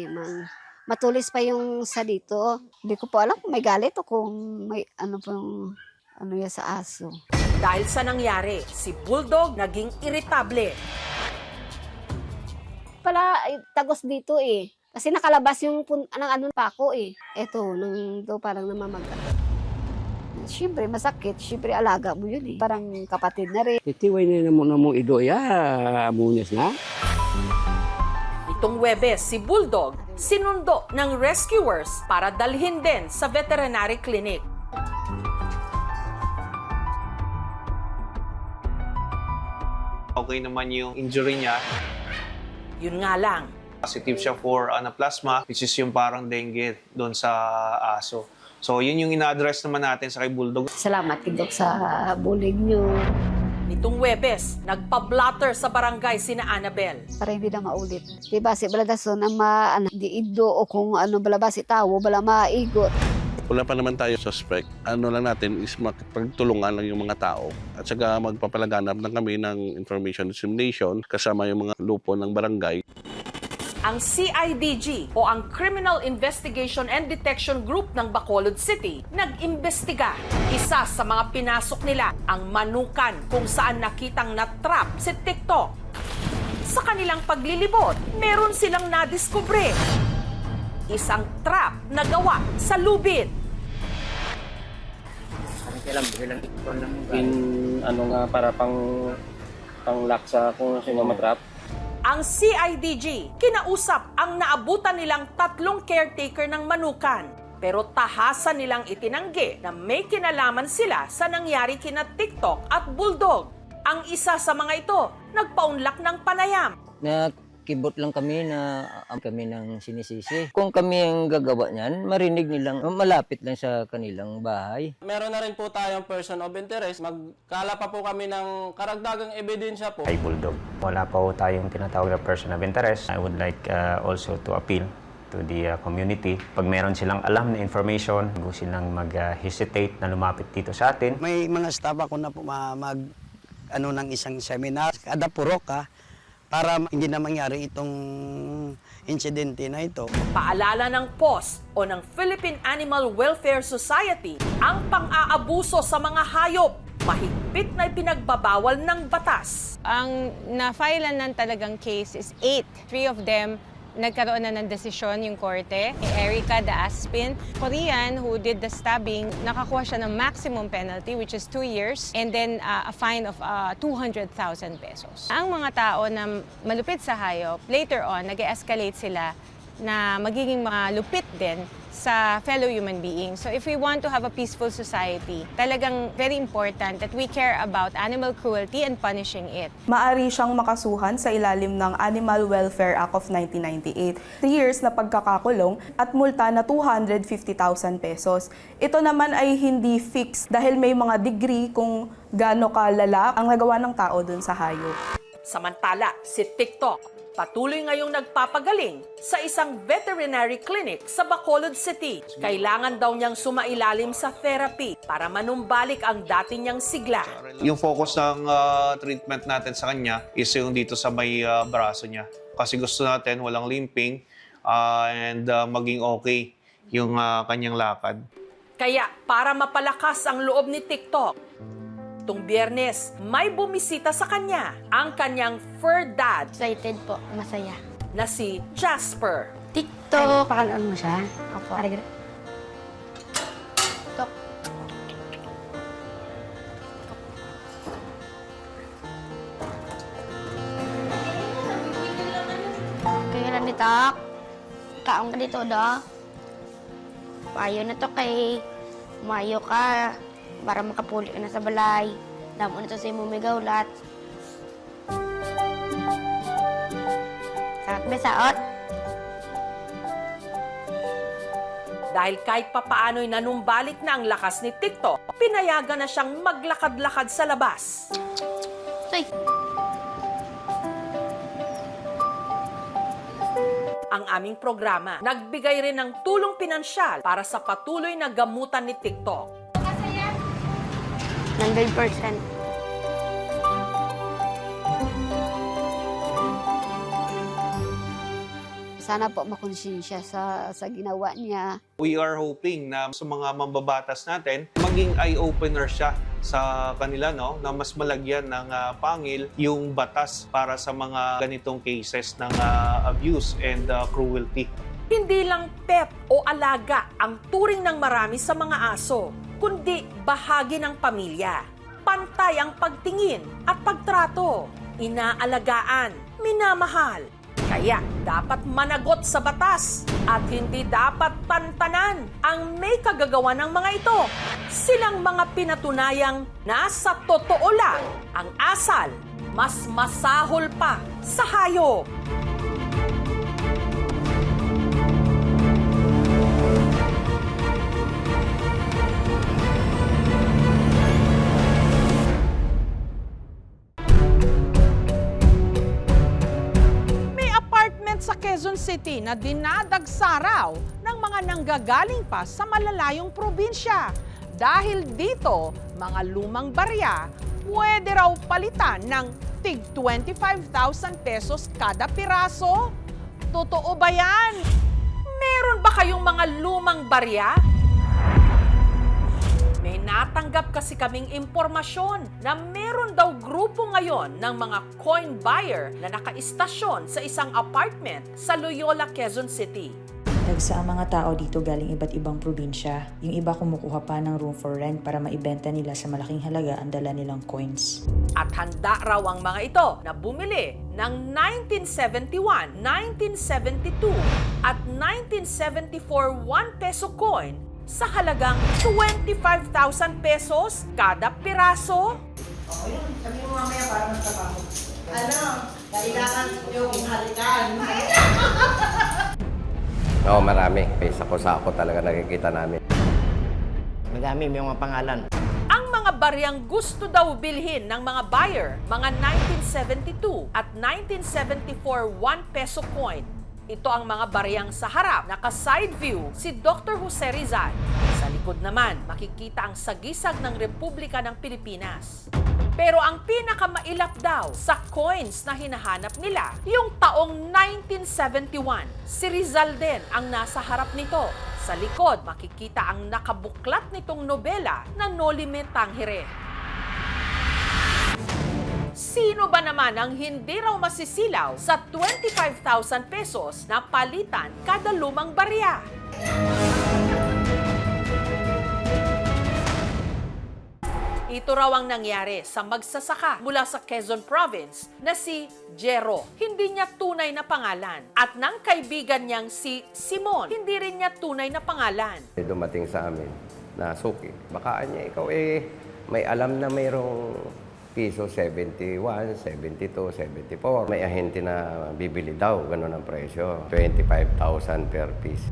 matulis pa yung sa dito. Hindi ko po alam kung may galit o kung may yan sa aso. Dahil sa nangyari, si Bulldog naging iritable. Tagos dito Kasi nakalabas yung pako Eto, parang namamaga. Siyempre, masakit. Siyempre, alaga mo yun Parang kapatid na rin. Itiway na mo ido amunes na. Itong Huwebes, si Bulldog sinundo ng rescuers para dalhin din sa veterinary clinic. Okay naman yung injury niya. Yun nga lang. Positive siya for anaplasma, which is yung parang dengue doon sa aso. So, yun yung ina-address naman natin sa kay Bulldog. Salamat, Kidok, sa bulig nyo. Nitong Huwebes, nagpa-blotter sa barangay sina Annabel. Para hindi na maulit. Diba, si baladaso na di ido o kung balabasi tao, bala maigot. Wala pa naman tayo suspect. Ano lang natin is magpagtulungan lang yung mga tao at saka magpapalaganap lang kami ng information dissemination kasama yung mga lupo ng barangay. Ang CIDG o ang Criminal Investigation and Detection Group ng Bacolod City nag-imbestiga. Isa sa mga pinasok nila ang Manukan kung saan nakitang na-trap si TikTok. Sa kanilang paglilibot, meron silang nadiskubre. Isang trap na gawa sa lubid. Para pang-lock sa kung sino matrap. Ang CIDG, kinausap ang naabutan nilang 3 caretaker ng Manukan. Pero tahasan nilang itinanggi na may kinalaman sila sa nangyari kina TikTok at Bulldog. Ang isa sa mga ito, nagpaunlak ng panayam. Nakibot lang kami na kami ng sinisisi. Kung kami ang gagawa niyan, marinig nilang malapit lang sa kanilang bahay. Meron na rin po tayong person of interest. Magkala pa po kami ng karagdagang ebidensya po. Kay Bulldog. Wala pa po tayong tinatawag na person of interest. I would like also to appeal to the community. Pag meron silang alam na information, huwag silang mag-hesitate na lumapit dito sa atin. May mga staff ako na po ng isang seminar, kada purok para hindi na mangyari itong insidente na ito. Paalala ng POS o ng Philippine Animal Welfare Society, ang pang-aabuso sa mga hayop, mahigpit na ipinagbabawal ng batas. Ang na-filean ng talagang case is 8. 3 of them nagkaroon na ng desisyon yung korte. Erica de Aspin, Korean who did the stabbing, nakakuha siya ng maximum penalty which is 2 years and then a fine of 200,000 pesos. Ang mga tao na malupit sa hayop, later on, nag-escalate sila na magiging malupit din sa fellow human beings. So if we want to have a peaceful society, talagang very important that we care about animal cruelty and punishing it. Maari siyang makasuhan sa ilalim ng Animal Welfare Act of 1998. 3 years na pagkakakulong at multa na 250,000 pesos. Ito naman ay hindi fixed dahil may mga degree kung gaano kalala ang nagawa ng tao dun sa hayop. Samantala, si TikTok, patuloy ngayong nagpapagaling sa isang veterinary clinic sa Bacolod City. Kailangan daw niyang sumailalim sa therapy para manumbalik ang dati niyang sigla. Yung focus ng treatment natin sa kanya is yung dito sa may braso niya. Kasi gusto natin walang limping and maging okay yung kanyang lakad. Kaya para mapalakas ang loob ni TikTok, itong Biyernes, may bumisita sa kanya ang kanyang fur dad. Excited po, masaya. Na si Jasper. TikTok. Pakalaon mo siya? Opo. Aragay. TikTok. Kaya lang ni Tak. Kaong ka dito, do. Payo na to kay Mayo ka para makapuli ka na sa balay. Damo na to sa imong migawlat. Sarap besaot. Dahil kahit papaano'y nanumbalik na ang lakas ni TikTok, pinayagan na siyang maglakad-lakad sa labas. Say. Ang aming programa, nagbigay rin ng tulong pinansyal para sa patuloy na gamutan ni TikTok. 100%. Sana po makonsensya sa ginawa niya. We are hoping na sa mga mambabatas natin, maging eye-opener siya sa kanila, no? Na mas malagyan ng pangil yung batas para sa mga ganitong cases ng abuse and cruelty. Hindi lang pet o alaga ang turing ng marami sa mga aso, kundi bahagi ng pamilya. Pantay ang pagtingin at pagtrato, inaalagaan, minamahal. Kaya dapat managot sa batas at hindi dapat tantanan ang may kagagawa ng mga ito. Silang mga pinatunayang nasa totoo lang ang asal, mas masahol pa sa hayop. Sa Quezon City na dinadagsa raw ng mga nanggagaling pa sa malalayong probinsya. Dahil dito, mga lumang barya, pwede raw palitan ng tig 25,000 pesos kada piraso. Totoo ba yan? Meron ba kayong mga lumang barya? May natanggap kasi kaming impormasyon na meron daw grupo ngayon ng mga coin buyer na nakaistasyon sa isang apartment sa Loyola, Quezon City. Nagsa ang mga tao dito galing iba't ibang probinsya. Yung iba kumukuha pa ng room for rent para maibenta nila sa malaking halaga ang dala nilang coins. At handa raw ang mga ito na bumili ng 1971, 1972 at 1974 1 peso coin sa halagang 25,000 pesos kada piraso. Yun. Sabi mo mamaya para magtrabaho. Kailangan yung halikan. Oo, marami. May sako-sako talaga nakikita namin. Madami, may mga pangalan. Ang mga baryang gusto daw bilhin ng mga buyer, mga 1972 at 1974 1 peso coin. Ito ang mga baryang sa harap, naka-side view si Dr. Jose Rizal. Sa likod naman, makikita ang sagisag ng Republika ng Pilipinas. Pero ang pinakamailap daw sa coins na hinahanap nila, yung taong 1971. Si Rizal din ang nasa harap nito. Sa likod, makikita ang nakabuklat nitong nobela na Nolime Tangere. Sino ba naman ang hindi raw masisilaw sa 25,000 pesos na palitan kada lumang barya? Ito raw ang nangyari sa magsasaka mula sa Quezon Province na si Jero. Hindi niya tunay na pangalan. At ng kaibigan niyang si Simon, hindi rin niya tunay na pangalan. Dumating sa amin na suki. Baka niya ikaw may alam na mayroong piso 71, 72, 74. May ahente na bibili daw, ganun ang presyo. 25,000 per piece.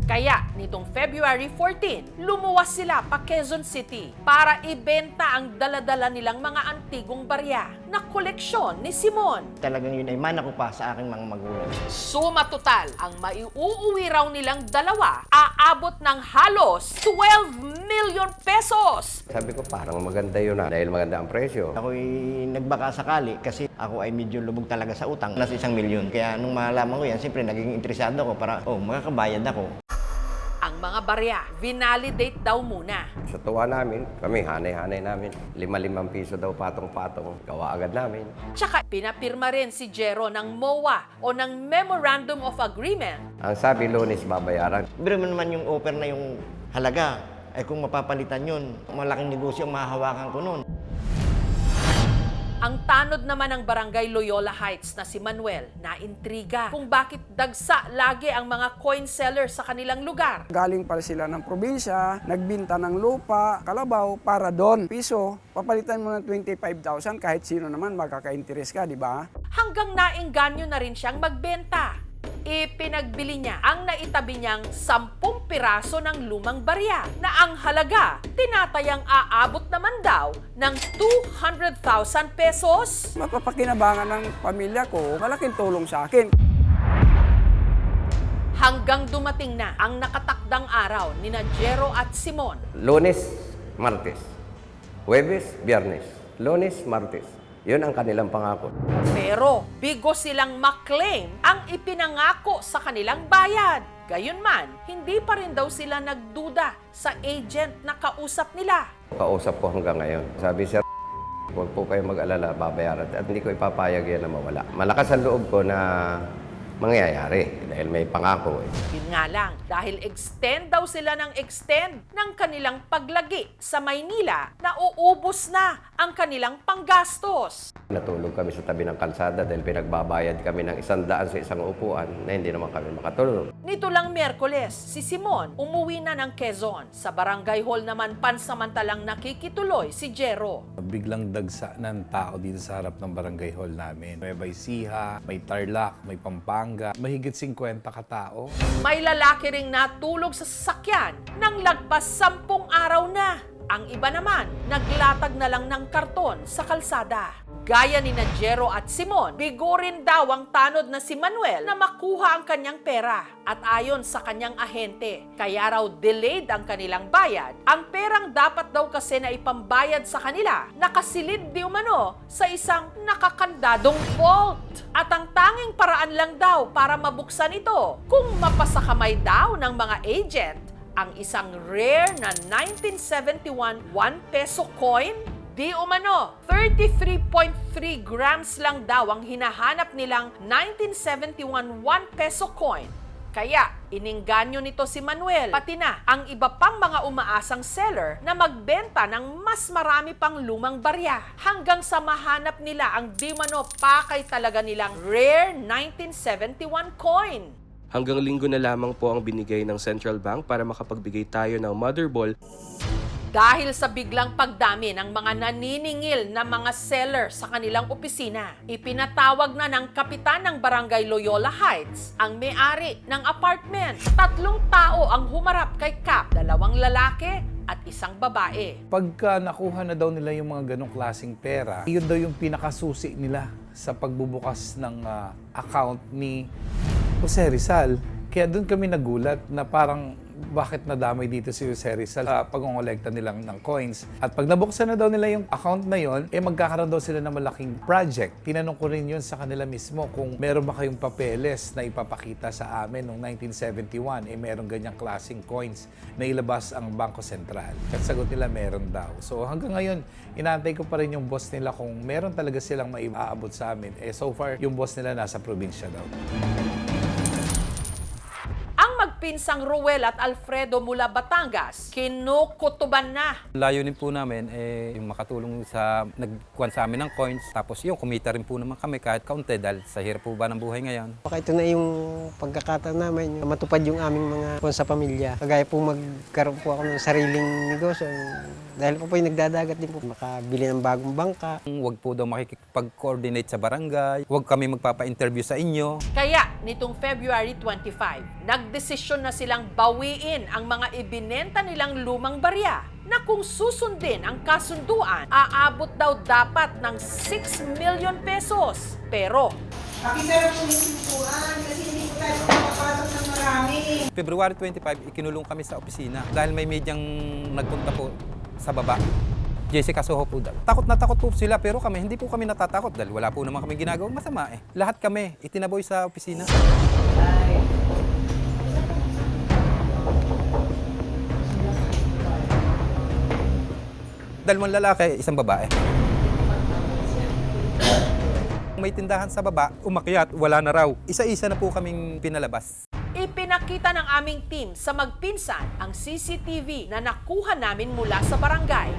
Kaya, nitong February 14, lumuwas sila pa Quezon City para ibenta ang dala-dala nilang mga antigong barya. na koleksyon ni Simon. Talagang yun ay mana ko pa sa aking mga magulang. Suma total, ang maiuuwi raw nilang dalawa, aabot ng halos 12 million pesos. Sabi ko, parang maganda yun dahil maganda ang presyo. Ako'y nagbaka sakali kasi ako ay medyo lubog talaga sa utang. Nasa 1 milyon. Kaya nung malaman ko yan, siyempre naging interesado ako para, makakabayad ako. Ang mga barya, vinalidate daw muna. Sa tuwa namin, kami hanay-hanay namin. 5 piso daw patong-patong. Gawa agad namin. Tsaka pinapirma rin si Jero ng MOA o ng Memorandum of Agreement. Ang sabi, Lunes babayaran. Pero naman yung offer na yung halaga, ay kung mapapalitan yun, malaking negosyo ang mahahawakan ko nun. Ang tanod naman ng Barangay Loyola Heights na si Manuel na intriga kung bakit dagsa lagi ang mga coin seller sa kanilang lugar. Galing pala sila ng probinsya, nagbinta ng lupa, kalabaw para doon. Piso, papalitan mo ng 25,000 kahit sino naman magkaka-interest ka, di ba? Hanggang naengganyo na rin siyang magbenta. Ipinagbili niya ang naitabi niyang 10 piraso ng lumang barya na ang halaga tinatayang aabot naman daw ng 200,000 pesos. Mapapakinabangan ng pamilya ko, malaking tulong sa akin. Hanggang dumating na ang nakatakdang araw ni Jero at Simon. Lunes, Martes. Huwebes, Biyernes. Lunes, Martes. Yun ang kanilang pangako. Pero bigo silang maklaim ang ipinangako sa kanilang bayad. Gayunman, hindi pa rin daw sila nagduda sa agent na kausap nila. Kausap ko hanggang ngayon. Sabi, sir, huwag po kayo mag-alala, babayaran. At hindi ko ipapayag yan na mawala. Malakas ang loob ko na mangyayari dahil may pangako. Yun nga lang, dahil extend daw sila ng extend ng kanilang paglagi sa Maynila, nauubos na ang kanilang panggastos. Natulog kami sa tabi ng kalsada dahil pinagbabayad kami ng 100 sa isang upuan na hindi naman kami makatulog. Nito lang Miyerkules, si Simon umuwi na ng Quezon. Sa barangay hall naman pansamantalang nakikituloy si Jero. Biglang dagsa ng tao dito sa harap ng barangay hall namin. May Baysiha, may Tarlac, may Pampanga, mahigit 50 katao. May lalaki ring natulog sa sasakyan nang lagpas 10 araw na. Ang iba naman, naglatag na lang ng karton sa kalsada. Gaya ni Jero at Simon, bigo rin daw ang tanod na si Manuel na makuha ang kanyang pera. At ayon sa kanyang ahente, kaya raw delayed ang kanilang bayad. Ang perang dapat daw kasi na ipambayad sa kanila, nakasilid di umano sa isang nakakandadong vault. At ang tanging paraan lang daw para mabuksan ito, kung mapasakamay daw ng mga agent, ang isang rare na 1971 1 peso coin. Di umano, 33.3 grams lang daw ang hinahanap nilang 1971 1 peso coin. Kaya, inengganyo nito si Manuel, pati na ang iba pang mga umaasang seller na magbenta ng mas marami pang lumang barya hanggang sa mahanap nila ang di umano pakay talaga nilang rare 1971 coin. Hanggang linggo na lamang po ang binigay ng Central Bank para makapagbigay tayo ng mother ball. Dahil sa biglang pagdami ng mga naniningil na mga seller sa kanilang opisina, ipinatawag na ng kapitan ng Barangay Loyola Heights ang may-ari ng apartment. 3 tao ang humarap kay Cap, 2 lalaki at 1 babae. Pagka nakuha na daw nila yung mga ganong klaseng pera, yun daw yung pinakasusi nila sa pagbubukas ng account ni Jose Rizal. Kaya doon kami nagulat na parang bakit nadamay dito si Jose Rizal sa pag-ngolekta nilang ng coins. At pag nabuksan na daw nila yung account na yon, magkakaroon daw sila ng malaking project. Tinanong ko rin yun sa kanila mismo kung meron ba kayong papeles na ipapakita sa amin noong 1971, meron ganyang klaseng coins na ilabas ang Bangko Sentral. At sagot nila meron daw. So hanggang ngayon, inaantay ko pa rin yung boss nila kung meron talaga silang maiaabot sa amin. So far, yung boss nila nasa probinsya daw. Magpinsang Ruel at Alfredo mula Batangas, kinukutuban na. Layunin po namin yung makatulong sa nagkuhan sa amin ng coins. Tapos yung kumita rin po naman kami kahit kaunti dahil sa hirap po ba ng buhay ngayon. Baka ito na yung pagkakataon namin, matupad yung aming mga kung sa pamilya. Kagaya po magkaroon po ako ng sariling negosyo. Dahil po yung nagdadagat din po, makabili ng bagong bangka. Huwag po daw makikipag-coordinate sa barangay. Huwag kami magpapa-interview sa inyo. Kaya nitong February 25, nagdesisyon na silang bawiin ang mga ibinenta nilang lumang barya na kung susundin ang kasunduan, aabot daw dapat ng 6 million pesos. Pero Pakisarap po yung pintuan kasi hindi po tayo makapasok ng marami. February 25, ikinulong kami sa opisina dahil may medyang nagpunta po sa baba. Jessica Soho po daw. Takot na takot po sila pero kami, hindi po kami natatakot dahil wala po naman kami ginagawang masama eh. Lahat kami itinaboy sa opisina. Dalawang lalaki, isang babae. May tindahan sa baba, umakyat, wala na raw. Isa-isa na po kaming pinalabas. ipinakita ng aming team sa magpinsan ang CCTV na nakuha namin mula sa barangay.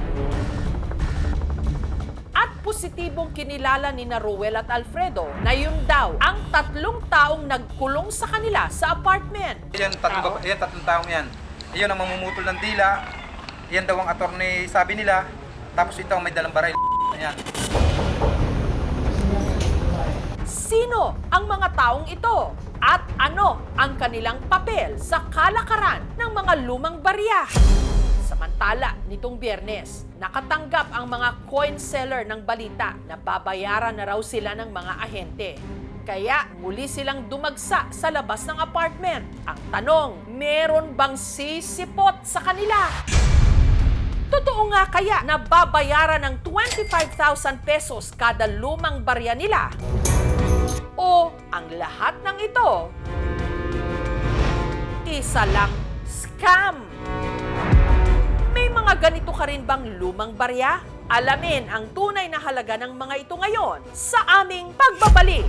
At positibong kinilala ni Ruel at Alfredo na yun daw ang 3 taong nagkulong sa kanila sa apartment. Yan, tatlong taong yan. Iyon ang mamumutol ng dila. Yan daw ang attorney sabi nila. Tapos ito ang may dalang baray. Ayan. Sino ang mga taong ito? At ano ang kanilang papel sa kalakaran ng mga lumang barya? Samantala, nitong Biyernes, nakatanggap ang mga coin seller ng balita na babayaran na raw sila ng mga ahente. Kaya muli silang dumagsa sa labas ng apartment. Ang tanong, meron bang sisipot sa kanila? Totoo nga kaya na babayaran ng 25,000 pesos kada lumang barya nila? O ang lahat ng ito, isa lang scam? May mga ganito ka rin bang lumang barya? Alamin ang tunay na halaga ng mga ito ngayon sa aming pagbabalik.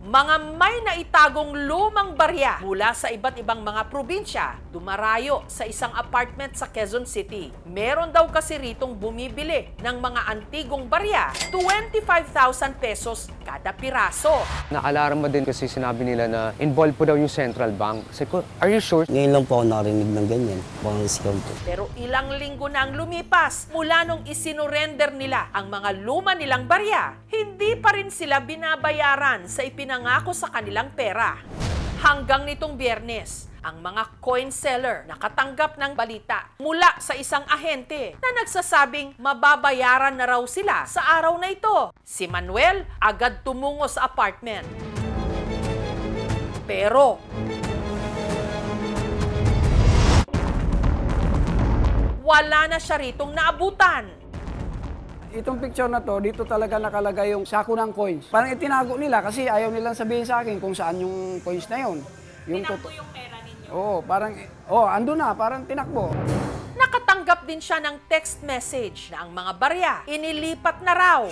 Mga may naitagong lumang barya mula sa iba't ibang mga probinsya, dumarayo sa isang apartment sa Quezon City. Meron daw kasi ritong bumibili ng mga antigong barya, 25,000 pesos kada piraso. Naalarma din kasi sinabi nila na involved po daw yung Central Bank. Sabi ko, are you sure? Ngayon lang po ako narinig ng ganyan. Mukhang scam po. Pero ilang linggo na ang lumipas mula nung isinurrender nila ang mga luma nilang barya, hindi pa rin sila binabayaran sa ipinangako sa kanilang pera. Hanggang nitong Biyernes, ang mga coin seller nakatanggap ng balita mula sa isang ahente na nagsasabing mababayaran na raw sila sa araw na ito. Si Manuel agad tumungo sa apartment. Pero wala na siya ritong naabutan. Itong picture na to, dito talaga nakalagay yung sako ng coins. Parang itinago nila kasi ayaw nilang sabihin sa akin kung saan yung coins na yun. Tinakbo yung pera ninyo? Oo, parang, ando na, parang tinakbo. Nakatanggap din siya ng text message na ang mga barya inilipat na raw.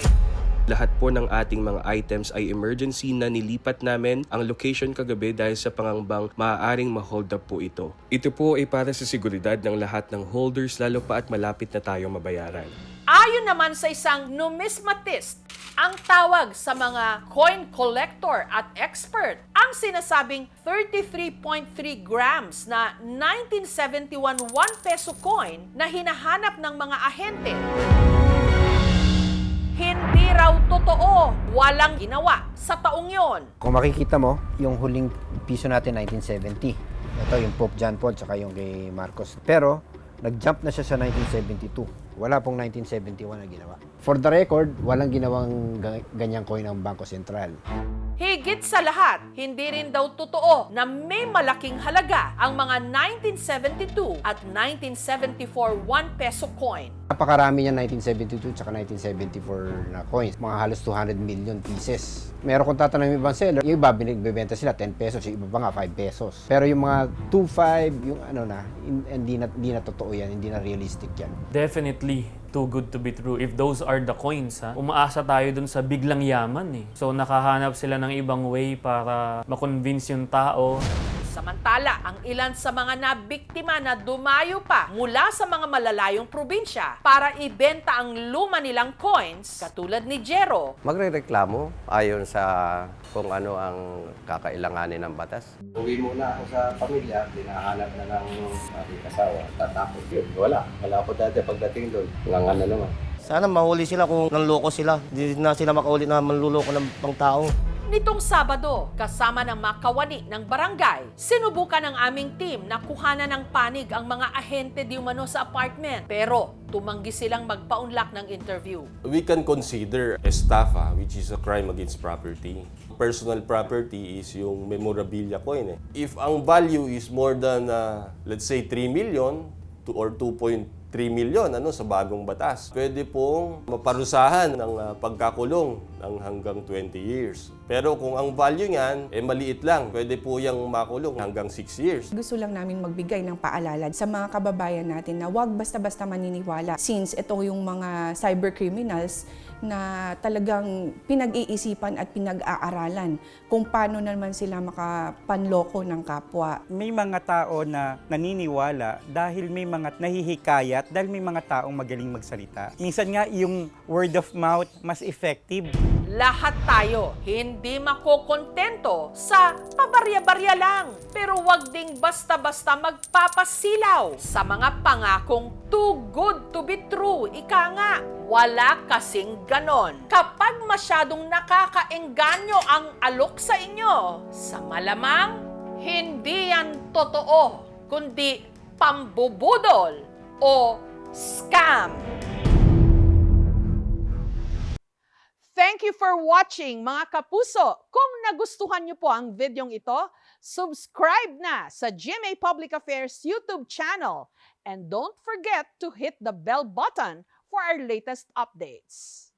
Lahat po ng ating mga items ay emergency na nilipat namin ang location kagabi dahil sa pangangbang maaaring ma-hold up po ito. Ito po ay para sa seguridad ng lahat ng holders lalo pa at malapit na tayong mabayaran. Ayon naman sa isang numismatist, ang tawag sa mga coin collector at expert, ang sinasabing 33.3 grams na 1971 1 peso coin na hinahanap ng mga ahente. Hindi raw totoo, walang ginawa sa taong yon. Kung makikita mo, yung huling piso natin 1970. Ito yung Pope John Paul tsaka yung kay Marcos. Pero nag-jump na siya sa 1972. Wala pong 1971 na ginawa. For the record, walang ginawang ganyang coin ng Bangko Sentral. Higit sa lahat, hindi rin daw totoo na may malaking halaga ang mga 1972 at 1974 1 peso coin. Napakarami niya 1972 tsaka 1974 na coins. Mga halos 200 million pieces. Meron kung tatanungin yung ibang seller, yung iba bibenta sila 10 pesos, yung iba pa nga 5 pesos. Pero yung mga 2.5, yung hindi na totoo yan, hindi na realistic yan. Definitely too good to be true. If those are the coins, umaasa tayo dun sa biglang yaman eh. So nakahanap sila ng ibang way para makonvince yung tao. Samantala, ang ilan sa mga nabiktima na dumayo pa mula sa mga malalayong probinsya para ibenta ang luma nilang coins, katulad ni Jero. Magrereklamo ayon sa kung ano ang kakailanganin ng batas. Uwi muna ako sa pamilya, dinahanap na ng aking asawa. Tatakot yun. Wala ako dati pagdating doon. Nganga na naman. Sana mahuli sila kung nanloko sila. Hindi na sila makaulit na manluloko ng pang tao. Nitong Sabado, kasama ng mga kawani ng barangay, sinubukan ng aming team na kuhanan ng panig ang mga ahente di umano sa apartment. Pero tumanggi silang magpaunlak ng interview. We can consider estafa, which is a crime against property. Personal property is yung memorabilia coin. If ang value is more than, let's say, 3 million or 2.3 million sa bagong batas, pwede pong maparusahan ng pagkakulong ng hanggang 20 years. Pero kung ang value niyan, maliit lang, pwede po yung makulong hanggang 6 years. Gusto lang namin magbigay ng paalala sa mga kababayan natin na huwag basta-basta maniniwala since ito yung mga cybercriminals na talagang pinag-iisipan at pinag-aaralan kung paano naman sila makapanloko ng kapwa. May mga tao na naniniwala dahil may mga nahihikayat, dahil may mga taong magaling magsalita. Minsan nga yung word of mouth mas effective. Lahat tayo hindi makokontento sa pabarya-barya lang. Pero wag ding basta-basta magpapasilaw sa mga pangakong too good to be true. Ika nga, wala kasing ganon. Kapag masyadong nakakaengganyo ang alok sa inyo, sa malamang, hindi yan totoo, kundi pambubudol o scam. Thank you for watching, mga kapuso. Kung nagustuhan niyo po ang videong ito, subscribe na sa GMA Public Affairs YouTube channel. And don't forget to hit the bell button for our latest updates.